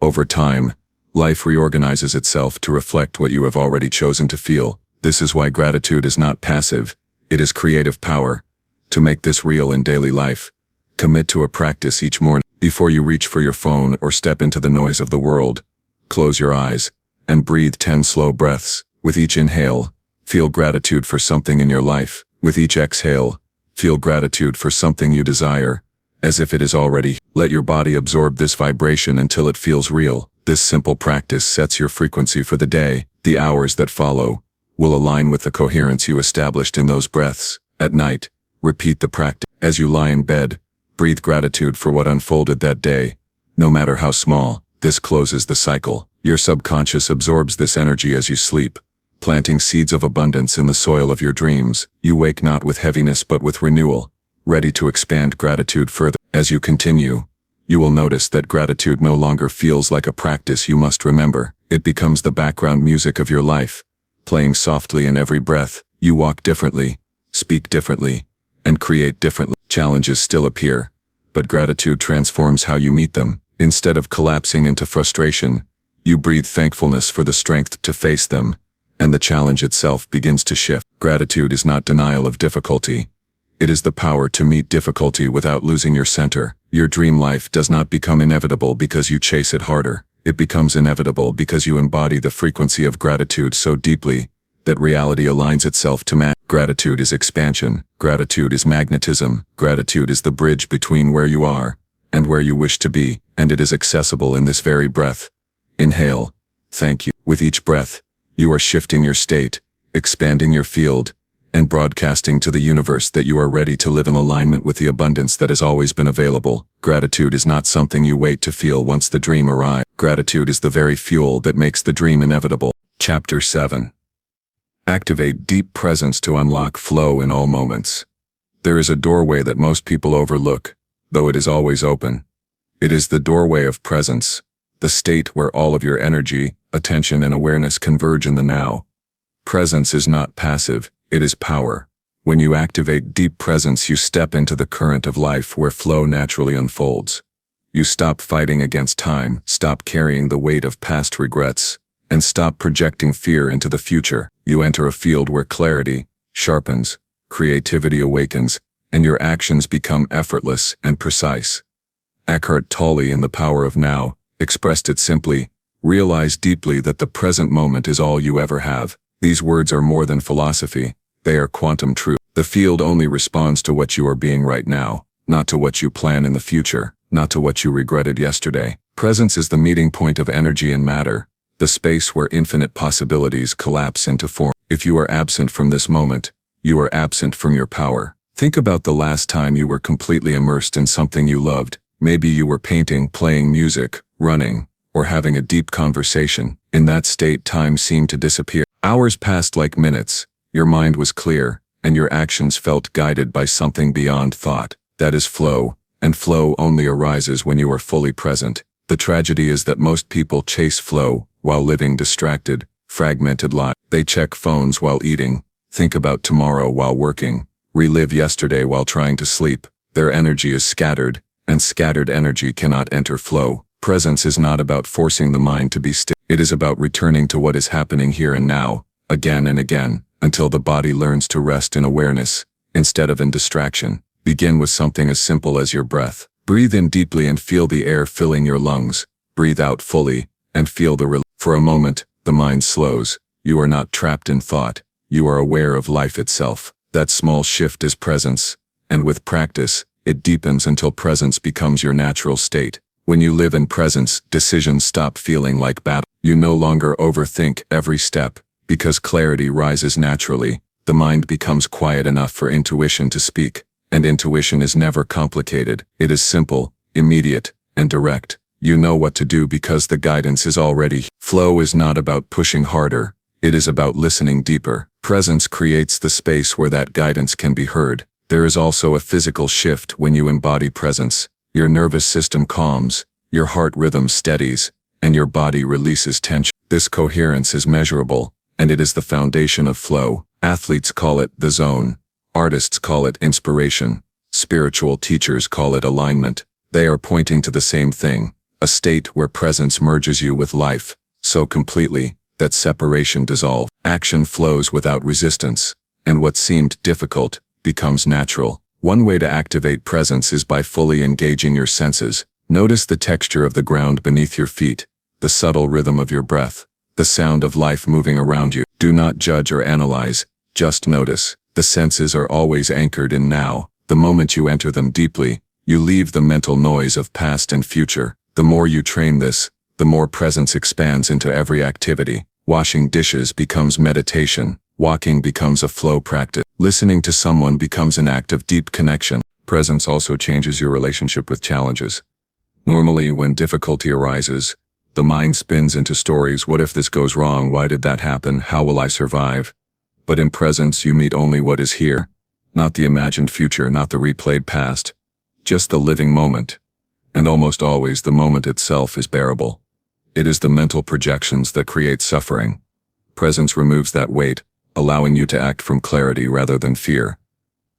Over time, life reorganizes itself to reflect what you have already chosen to feel. This is why gratitude is not passive. It is creative power. To make this real in daily life, commit to a practice each morning. Before you reach for your phone or step into the noise of the world, close your eyes and breathe 10 slow breaths. With each inhale, feel gratitude for something in your life. With each exhale, feel gratitude for something you desire, as if it is already. Let your body absorb this vibration until it feels real. This simple practice sets your frequency for the day. The hours that follow will align with the coherence you established in those breaths. At night, repeat the practice. As you lie in bed, breathe gratitude for what unfolded that day, no matter how small. This closes the cycle. Your subconscious absorbs this energy as you sleep, planting seeds of abundance in the soil of your dreams. You wake not with heaviness but with renewal, ready to expand gratitude further. As you continue, you will notice that gratitude no longer feels like a practice you must remember. It becomes the background music of your life, playing softly in every breath. You walk differently, speak differently, and create differently. Challenges still appear, but gratitude transforms how you meet them. Instead of collapsing into frustration, you breathe thankfulness for the strength to face them, and the challenge itself begins to shift. Gratitude is not denial of difficulty. It is the power to meet difficulty without losing your center. Your dream life does not become inevitable because you chase it harder. It becomes inevitable because you embody the frequency of gratitude so deeply that reality aligns itself to match. Gratitude is expansion. Gratitude is magnetism. Gratitude is the bridge between where you are and where you wish to be, and it is accessible in this very breath. Inhale. Thank you. With each breath, you are shifting your state, expanding your field, and broadcasting to the universe that you are ready to live in alignment with the abundance that has always been available. Gratitude is not something you wait to feel once the dream arrives. Gratitude is the very fuel that makes the dream inevitable. Chapter 7. Activate deep presence to unlock flow in all moments. There is a doorway that most people overlook, though it is always open. It is the doorway of presence, the state where all of your energy, attention, and awareness converge in the now. Presence is not passive. It is power. When you activate deep presence, you step into the current of life where flow naturally unfolds. You stop fighting against time, stop carrying the weight of past regrets, and stop projecting fear into the future. You enter a field where clarity sharpens, creativity awakens, and your actions become effortless and precise. Eckhart Tolle in The Power of Now expressed it simply: realize deeply that the present moment is all you ever have. These words are more than philosophy, they are quantum truth. The field only responds to what you are being right now, not to what you plan in the future, not to what you regretted yesterday. Presence is the meeting point of energy and matter, the space where infinite possibilities collapse into form. If you are absent from this moment, you are absent from your power. Think about the last time you were completely immersed in something you loved. Maybe you were painting, playing music, running, or having a deep conversation. In that state, time seemed to disappear. Hours passed like minutes. Your mind was clear, and your actions felt guided by something beyond thought. That is flow, and flow only arises when you are fully present. The tragedy is that most people chase flow while living distracted, fragmented lives. They check phones while eating, think about tomorrow while working, relive yesterday while trying to sleep. Their energy is scattered, and scattered energy cannot enter flow. Presence is not about forcing the mind to be still. It is about returning to what is happening here and now, again and again, until the body learns to rest in awareness, instead of in distraction. Begin with something as simple as your breath. Breathe in deeply and feel the air filling your lungs. Breathe out fully, and feel the relief. For a moment, the mind slows. You are not trapped in thought. You are aware of life itself. That small shift is presence, and with practice, it deepens until presence becomes your natural state. When you live in presence, decisions stop feeling like battle. You no longer overthink every step, because clarity rises naturally. The mind becomes quiet enough for intuition to speak, and intuition is never complicated. It is simple, immediate, and direct. You know what to do because the guidance is already. Flow is not about pushing harder. It is about listening deeper. Presence creates the space where that guidance can be heard. There is also a physical shift when you embody presence. Your nervous system calms, your heart rhythm steadies, and your body releases tension. This coherence is measurable, and it is the foundation of flow. Athletes call it the zone. Artists call it inspiration. Spiritual teachers call it alignment. They are pointing to the same thing, a state where presence merges you with life, so completely that separation dissolves. Action flows without resistance, and what seemed difficult becomes natural. One way to activate presence is by fully engaging your senses. Notice the texture of the ground beneath your feet, the subtle rhythm of your breath, the sound of life moving around you. Do not judge or analyze, just notice. The senses are always anchored in now. The moment you enter them deeply, you leave the mental noise of past and future. The more you train this, the more presence expands into every activity. Washing dishes becomes meditation. Walking becomes a flow practice. Listening to someone becomes an act of deep connection. Presence also changes your relationship with challenges. Normally, when difficulty arises, the mind spins into stories. What if this goes wrong? Why did that happen? How will I survive? But in presence, you meet only what is here. Not the imagined future, not the replayed past. Just the living moment. And almost always the moment itself is bearable. It is the mental projections that create suffering. Presence removes that weight, allowing you to act from clarity rather than fear.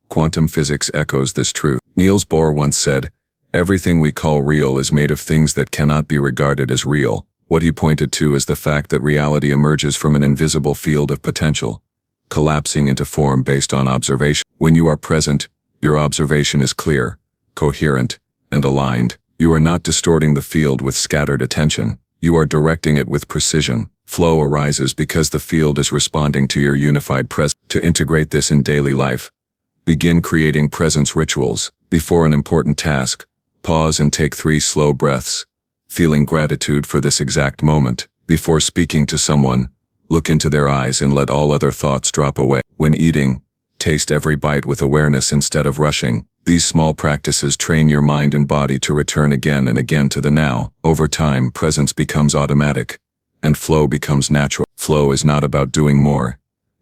Quantum physics echoes this truth. Niels Bohr once said, "Everything we call real is made of things that cannot be regarded as real." What he pointed to is the fact that reality emerges from an invisible field of potential, collapsing into form based on observation. When you are present, your observation is clear, coherent, and aligned. You are not distorting the field with scattered attention. You are directing it with precision. Flow arises because the field is responding to your unified presence. To integrate this in daily life, begin creating presence rituals. Before an important task, pause and take 3 slow breaths, feeling gratitude for this exact moment. Before speaking to someone, look into their eyes and let all other thoughts drop away. When eating, taste every bite with awareness instead of rushing. These small practices train your mind and body to return again and again to the now. Over time, presence becomes automatic, and flow becomes natural. Flow is not about doing more.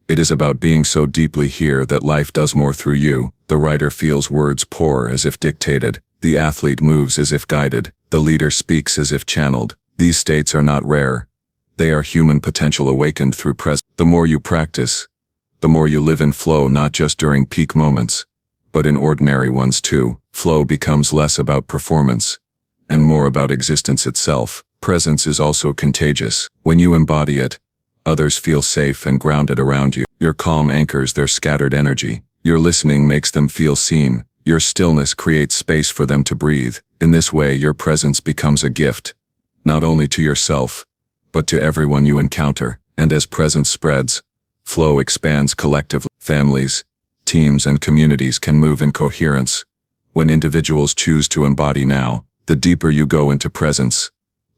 It is about being so deeply here that life does more through you. The writer feels words pour as if dictated. The athlete moves as if guided. The leader speaks as if channeled. These states are not rare. They are human potential awakened through presence. The more you practice, the more you live in flow, not just during peak moments, but in ordinary ones too. Flow becomes less about performance and more about existence itself. Presence is also contagious. When you embody it, others feel safe and grounded around you. Your calm anchors their scattered energy. Your listening makes them feel seen. Your stillness creates space for them to breathe. In this way, your presence becomes a gift, not only to yourself, but to everyone you encounter. And as presence spreads, flow expands collectively. Families, teams, and communities can move in coherence. When individuals choose to embody now, the deeper you go into presence,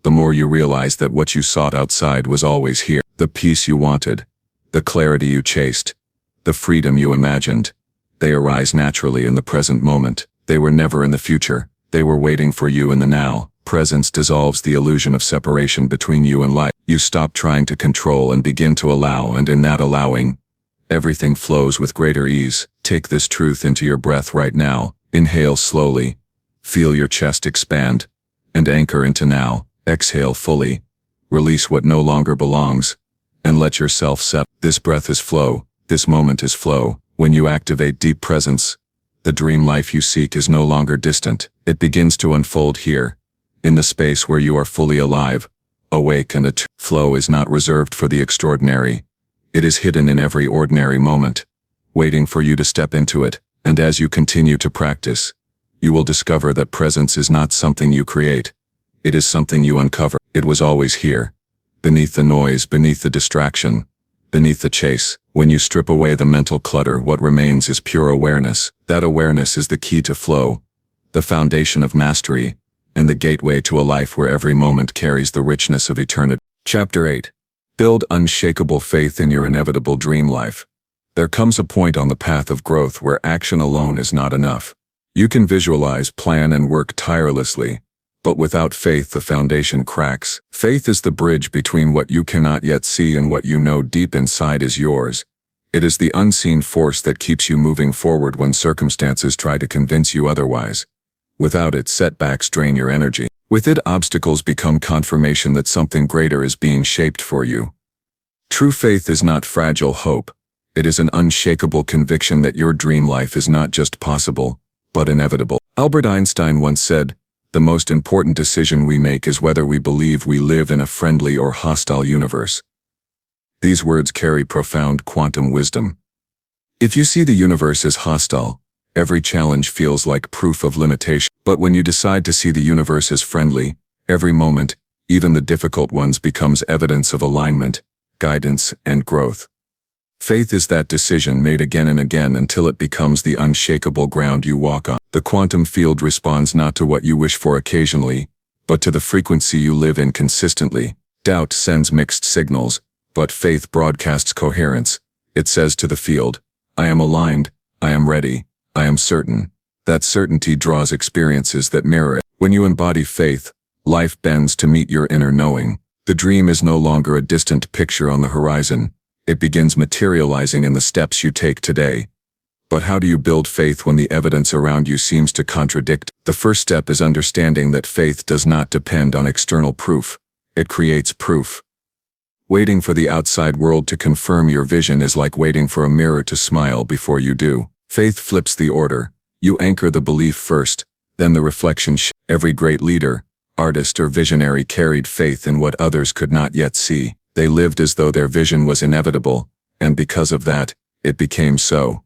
the more you realize that what you sought outside was always here. The peace you wanted, the clarity you chased, the freedom you imagined, they arise naturally in the present moment. They were never in the future. They were waiting for you in the now. Presence dissolves the illusion of separation between you and life. You stop trying to control and begin to allow, and in that allowing, everything flows with greater ease. Take this truth into your breath right now. Inhale slowly. Feel your chest expand. And anchor into now. Exhale fully. Release what no longer belongs. And let yourself settle. This breath is flow. This moment is flow. When you activate deep presence, the dream life you seek is no longer distant. It begins to unfold here, in the space where you are fully alive, awake, and attuned. Flow is not reserved for the extraordinary. It is hidden in every ordinary moment, waiting for you to step into it. And as you continue to practice, you will discover that presence is not something you create. It is something you uncover. It was always here, beneath the noise, beneath the distraction, beneath the chase. When you strip away the mental clutter, what remains is pure awareness. That awareness is the key to flow, the foundation of mastery, and the gateway to a life where every moment carries the richness of eternity. Chapter 8. Build unshakable faith in your inevitable dream life. There comes a point on the path of growth where action alone is not enough. You can visualize, plan, and work tirelessly, but without faith the foundation cracks. Faith is the bridge between what you cannot yet see and what you know deep inside is yours. It is the unseen force that keeps you moving forward when circumstances try to convince you otherwise. Without it, setbacks drain your energy. With it, obstacles become confirmation that something greater is being shaped for you. True faith is not fragile hope. It is an unshakable conviction that your dream life is not just possible, but inevitable. Albert Einstein once said, "The most important decision we make is whether we believe we live in a friendly or hostile universe." These words carry profound quantum wisdom. If you see the universe as hostile, every challenge feels like proof of limitation. But when you decide to see the universe as friendly, every moment, even the difficult ones, becomes evidence of alignment, guidance, and growth. Faith is that decision made again and again until it becomes the unshakable ground you walk on. The quantum field responds not to what you wish for occasionally, but to the frequency you live in consistently. Doubt sends mixed signals, but faith broadcasts coherence. It says to the field, "I am aligned, I am ready, I am certain." That certainty draws experiences that mirror it. When you embody faith, life bends to meet your inner knowing. The dream is no longer a distant picture on the horizon. It begins materializing in the steps you take today. But how do you build faith when the evidence around you seems to contradict? The first step is understanding that faith does not depend on external proof. It creates proof. Waiting for the outside world to confirm your vision is like waiting for a mirror to smile before you do. Faith flips the order. You anchor the belief first, then the reflection. Every great leader, artist, or visionary carried faith in what others could not yet see. They lived as though their vision was inevitable, and because of that, it became so.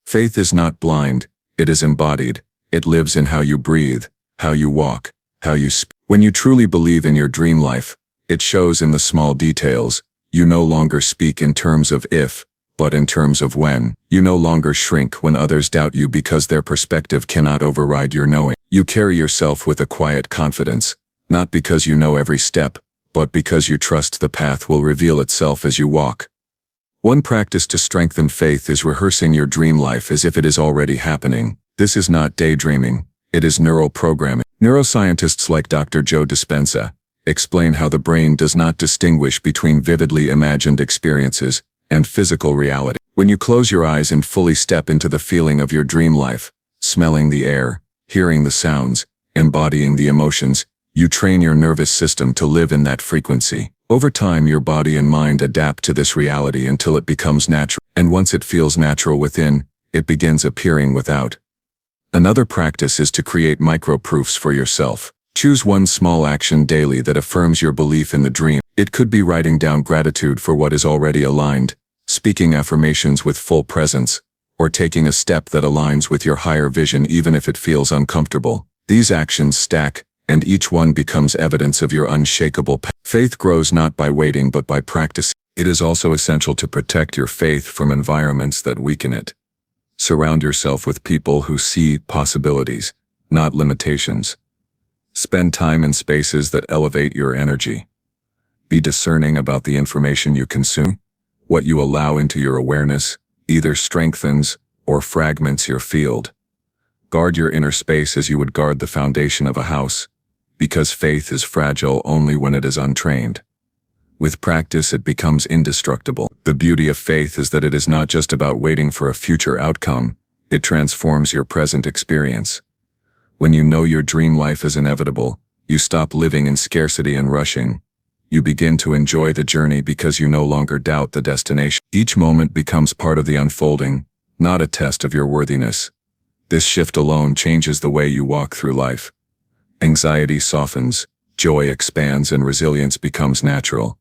Faith is not blind, it is embodied. It lives in how you breathe, how you walk, how you speak. When you truly believe in your dream life, it shows in the small details. You no longer speak in terms of if, but in terms of when. You no longer shrink when others doubt you because their perspective cannot override your knowing. You carry yourself with a quiet confidence, not because you know every step, but because you trust the path will reveal itself as you walk. One practice to strengthen faith is rehearsing your dream life as if it is already happening. This is not daydreaming, it is neural programming. Neuroscientists like Dr. Joe Dispenza explain how the brain does not distinguish between vividly imagined experiences and physical reality. When you close your eyes and fully step into the feeling of your dream life, smelling the air, hearing the sounds, embodying the emotions, you train your nervous system to live in that frequency. Over time, your body and mind adapt to this reality until it becomes natural. And once it feels natural within, it begins appearing without. Another practice is to create micro-proofs for yourself. Choose one small action daily that affirms your belief in the dream. It could be writing down gratitude for what is already aligned, speaking affirmations with full presence, or taking a step that aligns with your higher vision even if it feels uncomfortable. These actions stack, and each one becomes evidence of your unshakable path. Faith grows not by waiting but by practice. It is also essential to protect your faith from environments that weaken it. Surround yourself with people who see possibilities, not limitations. Spend time in spaces that elevate your energy. Be discerning about the information you consume. What you allow into your awareness either strengthens or fragments your field. Guard your inner space as you would guard the foundation of a house, because faith is fragile only when it is untrained. With practice, it becomes indestructible. The beauty of faith is that it is not just about waiting for a future outcome, it transforms your present experience. When you know your dream life is inevitable, you stop living in scarcity and rushing. You begin to enjoy the journey because you no longer doubt the destination. Each moment becomes part of the unfolding, not a test of your worthiness. This shift alone changes the way you walk through life. Anxiety softens, joy expands, and resilience becomes natural.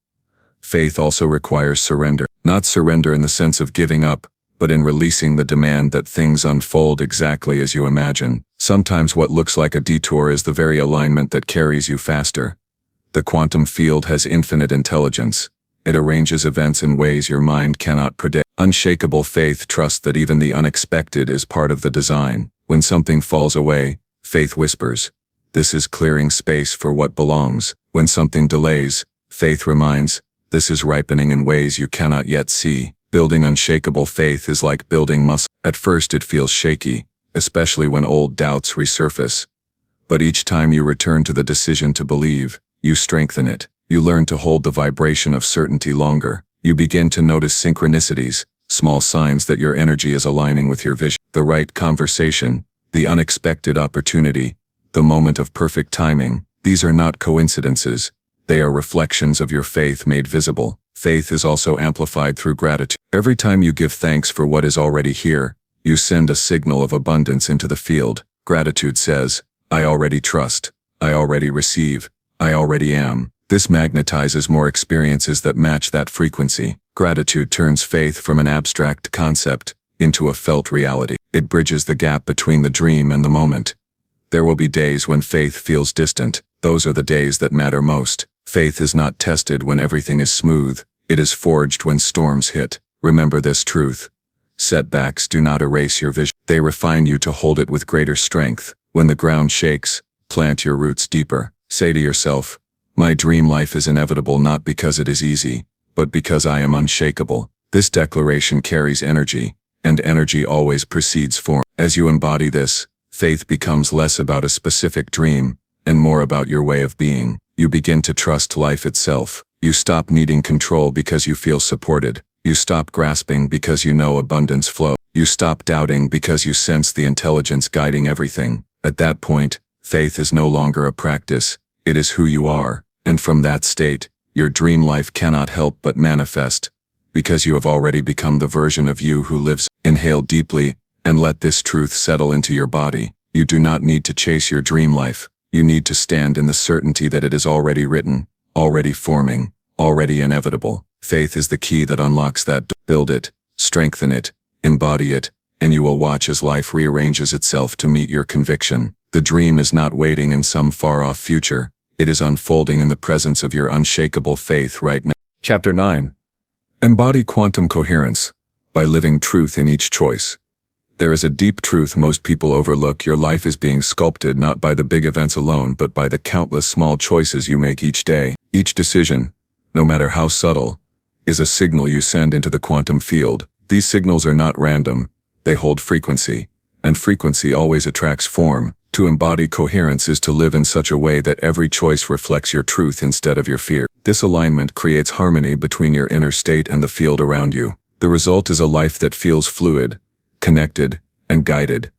Faith also requires surrender. Not surrender in the sense of giving up, but in releasing the demand that things unfold exactly as you imagine. Sometimes what looks like a detour is the very alignment that carries you faster. The quantum field has infinite intelligence. It arranges events in ways your mind cannot predict. Unshakable faith trusts that even the unexpected is part of the design. When something falls away, faith whispers, "This is clearing space for what belongs." When something delays, faith reminds, "This is ripening in ways you cannot yet see." Building unshakable faith is like building muscle. At first it feels shaky, especially when old doubts resurface. But each time you return to the decision to believe, you strengthen it. You learn to hold the vibration of certainty longer. You begin to notice synchronicities, small signs that your energy is aligning with your vision. The right conversation, the unexpected opportunity, the moment of perfect timing. These are not coincidences. They are reflections of your faith made visible. Faith is also amplified through gratitude. Every time you give thanks for what is already here, you send a signal of abundance into the field. Gratitude says, I already trust, I already receive, I already am. This magnetizes more experiences that match that frequency. Gratitude turns faith from an abstract concept into a felt reality. It bridges the gap between the dream and the moment. There will be days when faith feels distant. Those are the days that matter most. Faith is not tested when everything is smooth. It is forged when storms hit. Remember this truth. Setbacks do not erase your vision. They refine you to hold it with greater strength. When the ground shakes, plant your roots deeper. Say to yourself, my dream life is inevitable not because it is easy, but because I am unshakable. This declaration carries energy, and energy always precedes form. As you embody this, faith becomes less about a specific dream, and more about your way of being. You begin to trust life itself. You stop needing control because you feel supported. You stop grasping because you know abundance flow. You stop doubting because you sense the intelligence guiding everything. At that point, faith is no longer a practice. It is who you are. And from that state, your dream life cannot help but manifest, because you have already become the version of you who lives. Inhale deeply, and let this truth settle into your body. You do not need to chase your dream life. You need to stand in the certainty that it is already written, already forming, already inevitable. Faith is the key that unlocks that. Build it, strengthen it, embody it, and you will watch as life rearranges itself to meet your conviction. The dream is not waiting in some far-off future. It is unfolding in the presence of your unshakable faith right now. Chapter 9. Embody quantum coherence by living truth in each choice. There is a deep truth most people overlook. Your life is being sculpted not by the big events alone, but by the countless small choices you make each day. Each decision, no matter how subtle, is a signal you send into the quantum field. These signals are not random. They hold frequency, and frequency always attracts form. To embody coherence is to live in such a way that every choice reflects your truth instead of your fear. This alignment creates harmony between your inner state and the field around you. The result is a life that feels fluid, connected, and guided.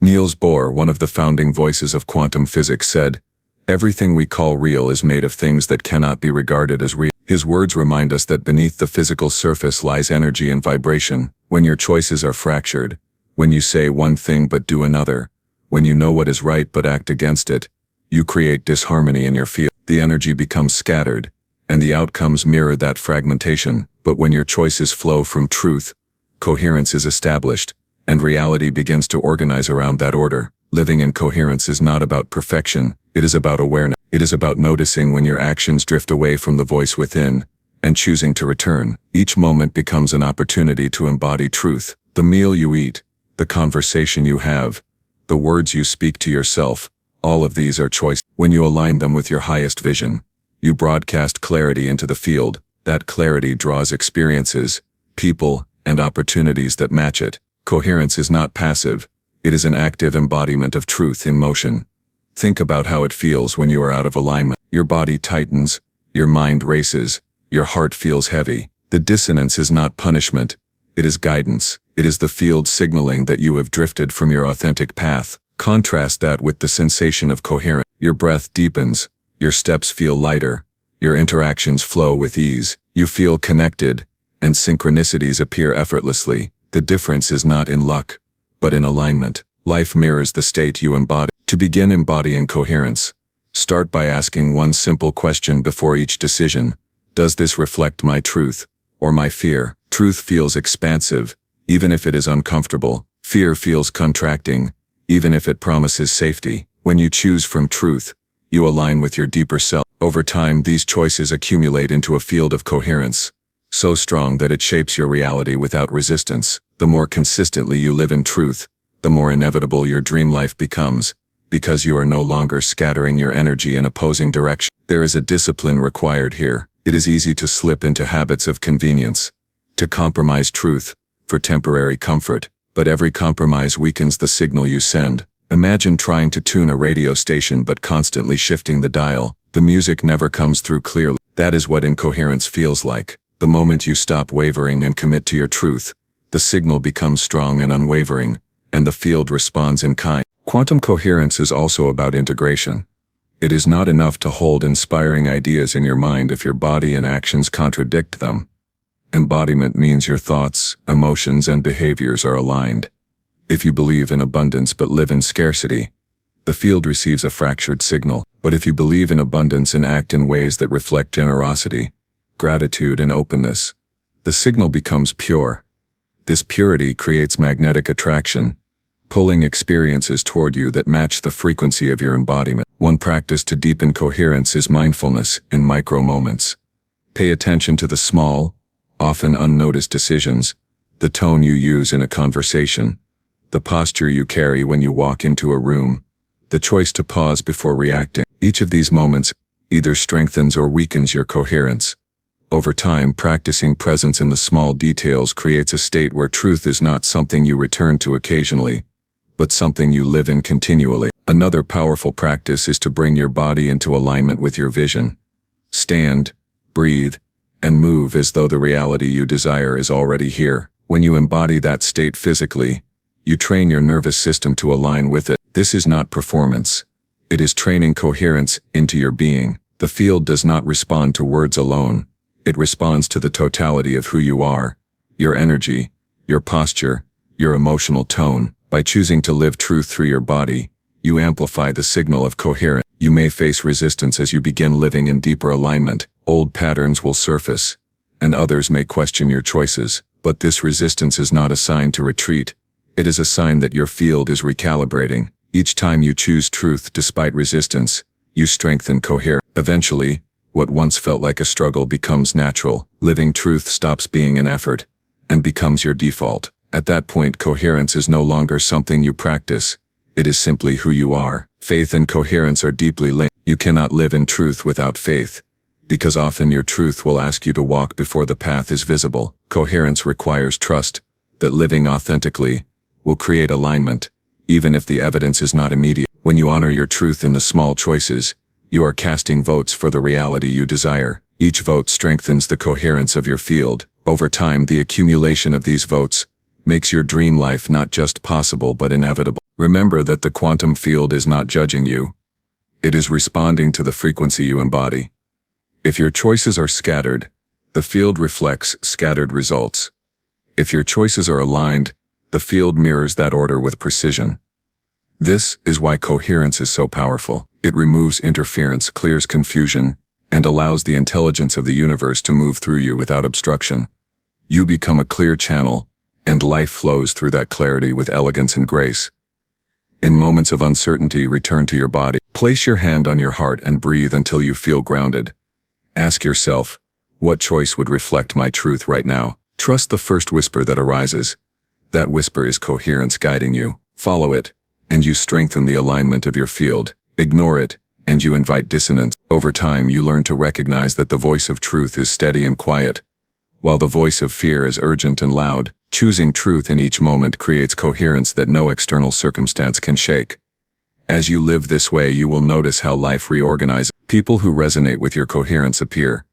Niels Bohr, one of the founding voices of quantum physics, said, "Everything we call real is made of things that cannot be regarded as real." His words remind us that beneath the physical surface lies energy and vibration. When your choices are fractured, when you say one thing but do another, when you know what is right but act against it, you create disharmony in your field. The energy becomes scattered, and the outcomes mirror that fragmentation. But when your choices flow from truth, coherence is established, and reality begins to organize around that order. Living in coherence is not about perfection, it is about awareness. It is about noticing when your actions drift away from the voice within, and choosing to return. Each moment becomes an opportunity to embody truth. The meal you eat, the conversation you have, the words you speak to yourself, all of these are choices. When you align them with your highest vision, you broadcast clarity into the field. That clarity draws experiences, people, and opportunities that match it. Coherence is not passive. It is an active embodiment of truth in motion. Think about how it feels when you are out of alignment. Your body tightens, your mind races, your heart feels heavy. The dissonance is not punishment. It is guidance. It is the field signaling that you have drifted from your authentic path. Contrast that with the sensation of coherence. Your breath deepens, your steps feel lighter, your interactions flow with ease. You feel connected, and synchronicities appear effortlessly. The difference is not in luck, but in alignment. Life mirrors the state you embody. To begin embodying coherence, start by asking one simple question before each decision. Does this reflect my truth, or my fear? Truth feels expansive, even if it is uncomfortable. Fear feels contracting, even if it promises safety. When you choose from truth, you align with your deeper self. Over time, these choices accumulate into a field of coherence, so strong that it shapes your reality without resistance. The more consistently you live in truth, the more inevitable your dream life becomes, because you are no longer scattering your energy in opposing directions. There is a discipline required here. It is easy to slip into habits of convenience, to compromise truth for temporary comfort, but every compromise weakens the signal you send. Imagine trying to tune a radio station but constantly shifting the dial. The music never comes through clearly. That is what incoherence feels like. The moment you stop wavering and commit to your truth, the signal becomes strong and unwavering, and the field responds in kind. Quantum coherence is also about integration. It is not enough to hold inspiring ideas in your mind if your body and actions contradict them. Embodiment means your thoughts, emotions, and behaviors are aligned. If you believe in abundance but live in scarcity, the field receives a fractured signal. But if you believe in abundance and act in ways that reflect generosity, gratitude, and openness, the signal becomes pure. This purity creates magnetic attraction, pulling experiences toward you that match the frequency of your embodiment. One practice to deepen coherence is mindfulness in micro moments. Pay attention to the small, often unnoticed decisions, the tone you use in a conversation, the posture you carry when you walk into a room, the choice to pause before reacting. Each of these moments either strengthens or weakens your coherence. Over time, practicing presence in the small details creates a state where truth is not something you return to occasionally, but something you live in continually. Another powerful practice is to bring your body into alignment with your vision. Stand, breathe, and move as though the reality you desire is already here. When you embody that state physically, you train your nervous system to align with it. This is not performance. It is training coherence into your being. The field does not respond to words alone. It responds to the totality of who you are, your energy, your posture, your emotional tone. By choosing to live truth through your body, you amplify the signal of coherence. You may face resistance as you begin living in deeper alignment. Old patterns will surface, and others may question your choices. But this resistance is not a sign to retreat. It is a sign that your field is recalibrating. Each time you choose truth despite resistance, you strengthen coherence. Eventually, what once felt like a struggle becomes natural. Living truth stops being an effort and becomes your default. At that point, coherence is no longer something you practice. It is simply who you are. Faith and coherence are deeply linked. You cannot live in truth without faith, because often your truth will ask you to walk before the path is visible. Coherence requires trust that living authentically will create alignment, even if the evidence is not immediate. When you honor your truth in the small choices, you are casting votes for the reality you desire. Each vote strengthens the coherence of your field. Over time, the accumulation of these votes makes your dream life not just possible but inevitable. Remember that the quantum field is not judging you. It is responding to the frequency you embody. If your choices are scattered, the field reflects scattered results. If your choices are aligned, the field mirrors that order with precision. This is why coherence is so powerful. It removes interference, clears confusion, and allows the intelligence of the universe to move through you without obstruction. You become a clear channel, and life flows through that clarity with elegance and grace. In moments of uncertainty, return to your body. Place your hand on your heart and breathe until you feel grounded. Ask yourself, what choice would reflect my truth right now? Trust the first whisper that arises. That whisper is coherence guiding you. Follow it, and you strengthen the alignment of your field. Ignore it, and you invite dissonance. Over time, you learn to recognize that the voice of truth is steady and quiet, while the voice of fear is urgent and loud. Choosing truth in each moment creates coherence that no external circumstance can shake. As you live this way, you will notice how life reorganizes. People who resonate with your coherence appear.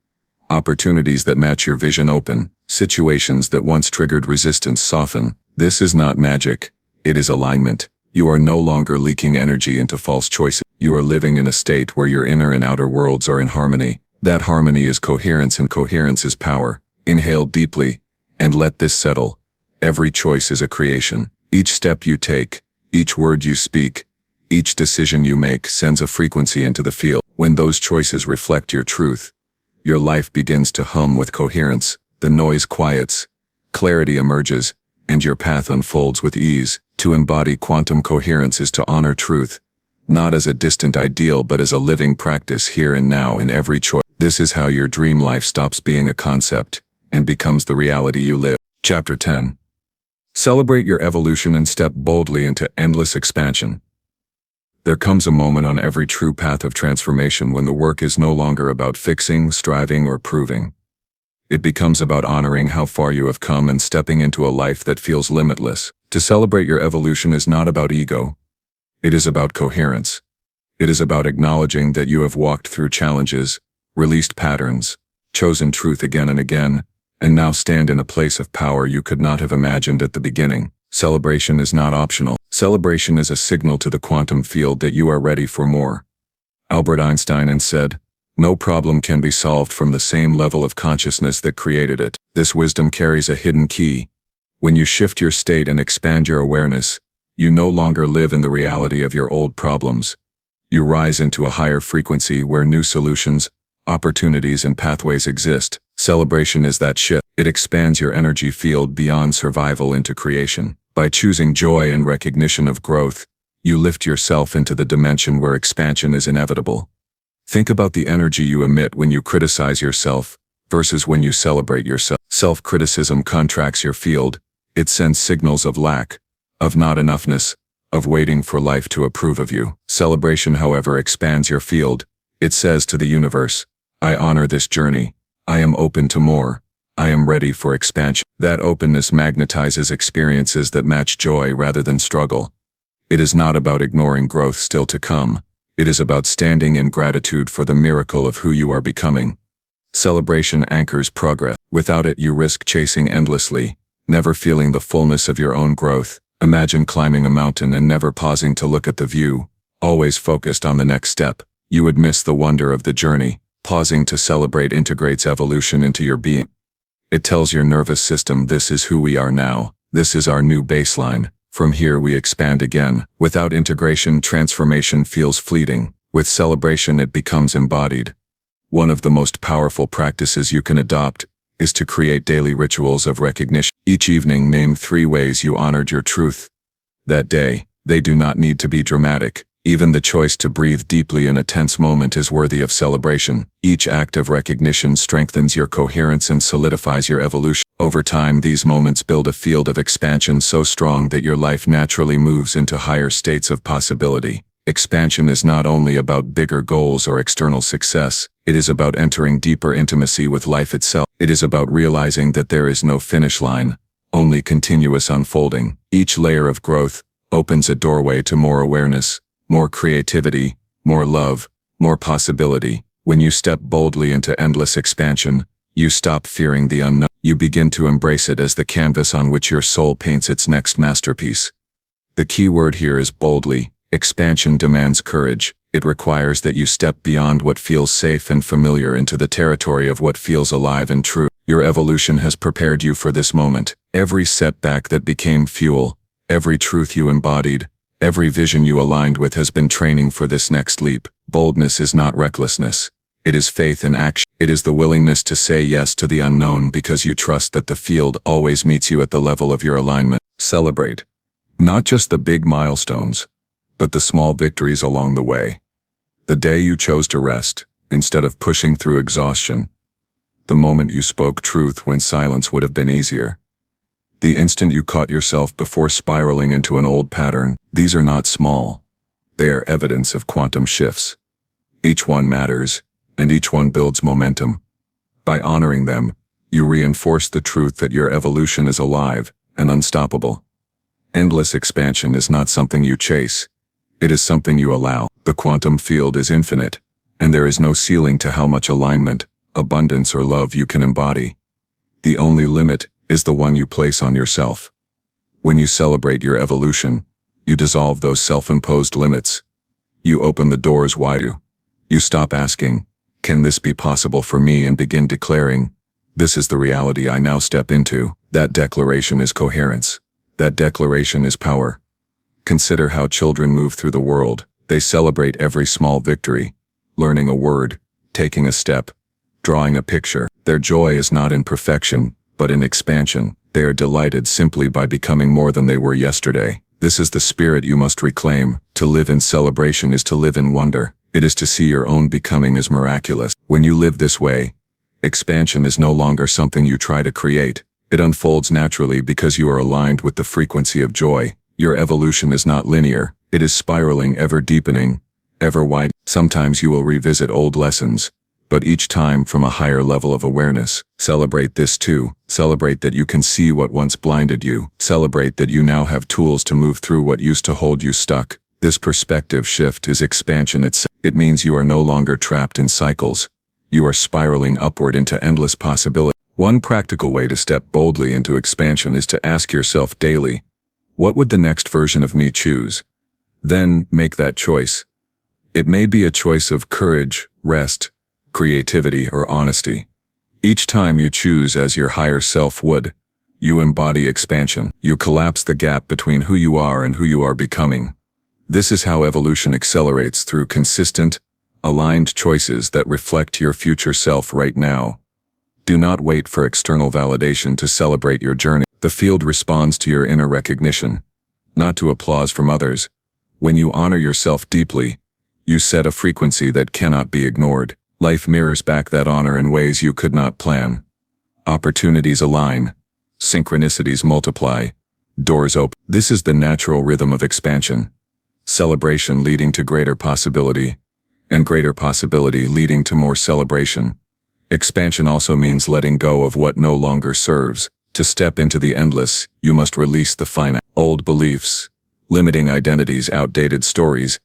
Opportunities that match your vision open. Situations that once triggered resistance soften. This is not magic. It is alignment. You are no longer leaking energy into false choices. You are living in a state where your inner and outer worlds are in harmony. That harmony is coherence, and coherence is power. Inhale deeply, and let this settle. Every choice is a creation. Each step you take, each word you speak, each decision you make sends a frequency into the field. When those choices reflect your truth, your life begins to hum with coherence. The noise quiets, clarity emerges, and your path unfolds with ease. To embody quantum coherence is to honor truth, not as a distant ideal but as a living practice here and now in every choice. This is how your dream life stops being a concept and becomes the reality you live. Chapter 10. Celebrate your evolution and step boldly into endless expansion. There comes a moment on every true path of transformation when the work is no longer about fixing, striving, or proving. It becomes about honoring how far you have come and stepping into a life that feels limitless. To celebrate your evolution is not about ego. It is about coherence. It is about acknowledging that you have walked through challenges, released patterns, chosen truth again and again, and now stand in a place of power you could not have imagined at the beginning. Celebration is not optional. Celebration is a signal to the quantum field that you are ready for more. Albert Einstein said, "No problem can be solved from the same level of consciousness that created it." This wisdom carries a hidden key. When you shift your state and expand your awareness, you no longer live in the reality of your old problems. You rise into a higher frequency where new solutions, opportunities, and pathways exist. Celebration is that shift. It expands your energy field beyond survival into creation. By choosing joy and recognition of growth, you lift yourself into the dimension where expansion is inevitable. Think about the energy you emit when you criticize yourself versus when you celebrate yourself. Self-criticism contracts your field. It sends signals of lack, of not enoughness, of waiting for life to approve of you. Celebration, however, expands your field. It says to the universe, "I honor this journey. I am open to more. I am ready for expansion." That openness magnetizes experiences that match joy rather than struggle. It is not about ignoring growth still to come. It is about standing in gratitude for the miracle of who you are becoming. Celebration anchors progress. Without it, you risk chasing endlessly, never feeling the fullness of your own growth. Imagine climbing a mountain and never pausing to look at the view, always focused on the next step. You would miss the wonder of the journey. Pausing to celebrate integrates evolution into your being. It tells your nervous system, this is who we are now. This is our new baseline. From here we expand again. Without integration, transformation feels fleeting. With celebration, it becomes embodied. One of the most powerful practices you can adopt is to create daily rituals of recognition. Each evening, name 3 ways you honored your truth that day. They do not need to be dramatic. Even the choice to breathe deeply in a tense moment is worthy of celebration. Each act of recognition strengthens your coherence and solidifies your evolution. Over time, these moments build a field of expansion so strong that your life naturally moves into higher states of possibility. Expansion is not only about bigger goals or external success, it is about entering deeper intimacy with life itself. It is about realizing that there is no finish line, only continuous unfolding. Each layer of growth opens a doorway to more awareness, more creativity, more love, more possibility. When you step boldly into endless expansion, you stop fearing the unknown. You begin to embrace it as the canvas on which your soul paints its next masterpiece. The key word here is boldly. Expansion demands courage. It requires that you step beyond what feels safe and familiar into the territory of what feels alive and true. Your evolution has prepared you for this moment. Every setback that became fuel, every truth you embodied, every vision you aligned with has been training for this next leap. Boldness is not recklessness. It is faith in action. It is the willingness to say yes to the unknown because you trust that the field always meets you at the level of your alignment. Celebrate not just the big milestones, but the small victories along the way. The day you chose to rest, instead of pushing through exhaustion. The moment you spoke truth when silence would have been easier. The instant you caught yourself before spiraling into an old pattern. These are not small. They are evidence of quantum shifts. Each one matters, and each one builds momentum. By honoring them, you reinforce the truth that your evolution is alive and unstoppable. Endless expansion is not something you chase. It is something you allow. The quantum field is infinite, and there is no ceiling to how much alignment, abundance, or love you can embody. The only limit is the one you place on yourself. When you celebrate your evolution, you dissolve those self-imposed limits. You open the doors wider. You stop asking, "Can this be possible for me?" and begin declaring, "This is the reality I now step into." That declaration is coherence. That declaration is power. Consider how children move through the world. They celebrate every small victory, learning a word, taking a step, drawing a picture. Their joy is not in perfection, but in expansion. They are delighted simply by becoming more than they were yesterday. This is the spirit you must reclaim. To live in celebration is to live in wonder. It is to see your own becoming as miraculous. When you live this way, expansion is no longer something you try to create. It unfolds naturally because you are aligned with the frequency of joy. Your evolution is not linear. It is spiraling, ever deepening, ever widening. Sometimes you will revisit old lessons, but each time from a higher level of awareness. Celebrate this too. Celebrate that you can see what once blinded you. Celebrate that you now have tools to move through what used to hold you stuck. This perspective shift is expansion itself. It means you are no longer trapped in cycles. You are spiraling upward into endless possibility. One practical way to step boldly into expansion is to ask yourself daily, what would the next version of me choose? Then make that choice. It may be a choice of courage, rest, creativity, or honesty. Each time you choose as your higher self would, you embody expansion. You collapse the gap between who you are and who you are becoming. This is how evolution accelerates, through consistent, aligned choices that reflect your future self right now. Do not wait for external validation to celebrate your journey. The field responds to your inner recognition, not to applause from others. When you honor yourself deeply, you set a frequency that cannot be ignored. Life mirrors back that honor in ways you could not plan. Opportunities align, synchronicities multiply, doors open. This is the natural rhythm of expansion. Celebration leading to greater possibility, and greater possibility leading to more celebration. Expansion also means letting go of what no longer serves. To step into the endless, you must release the finite. Old beliefs, limiting identities, outdated stories.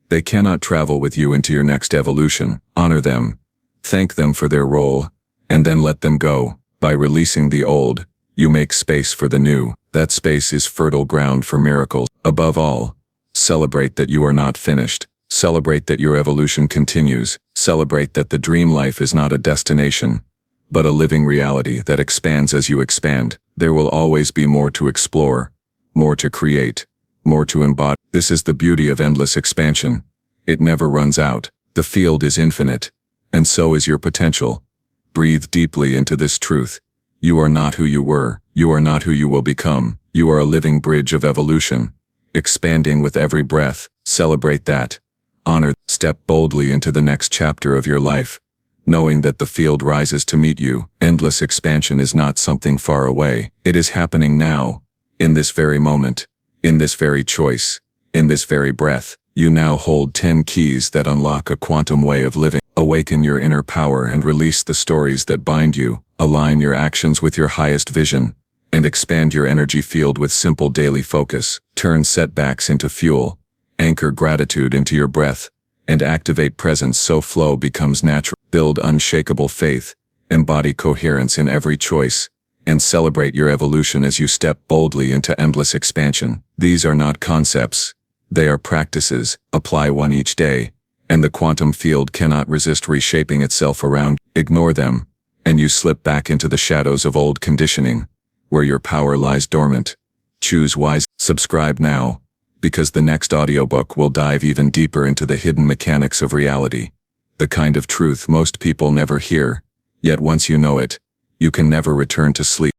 They cannot travel with you into your next evolution. Honor them, thank them for their role, and then let them go. By releasing the old, you make space for the new. That space is fertile ground for miracles. Above all, celebrate that you are not finished. Celebrate that your evolution continues. Celebrate that the dream life is not a destination, but a living reality that expands as you expand. There will always be more to explore, more to create, more to embody. This is the beauty of endless expansion. It never runs out. The field is infinite, and so is your potential. Breathe deeply into this truth. You are not who you were. You are not who you will become. You are a living bridge of evolution, expanding with every breath. Celebrate that. Honor. Step boldly into the next chapter of your life, knowing that the field rises to meet you. Endless expansion is not something far away. It is happening now, in this very moment, in this very choice, in this very breath. You now hold 10 keys that unlock a quantum way of living. Awaken your inner power and release the stories that bind you. Align your actions with your highest vision, and expand your energy field with simple daily focus. Turn setbacks into fuel, anchor gratitude into your breath, and activate presence so flow becomes natural. Build unshakable faith, embody coherence in every choice, and celebrate your evolution as you step boldly into endless expansion. These are not concepts. They are practices. Apply one each day, and the quantum field cannot resist reshaping itself around. Ignore them, and you slip back into the shadows of old conditioning, where your power lies dormant. Choose wisely. Subscribe now, because the next audiobook will dive even deeper into the hidden mechanics of reality. The kind of truth most people never hear, yet once you know it, you can never return to sleep.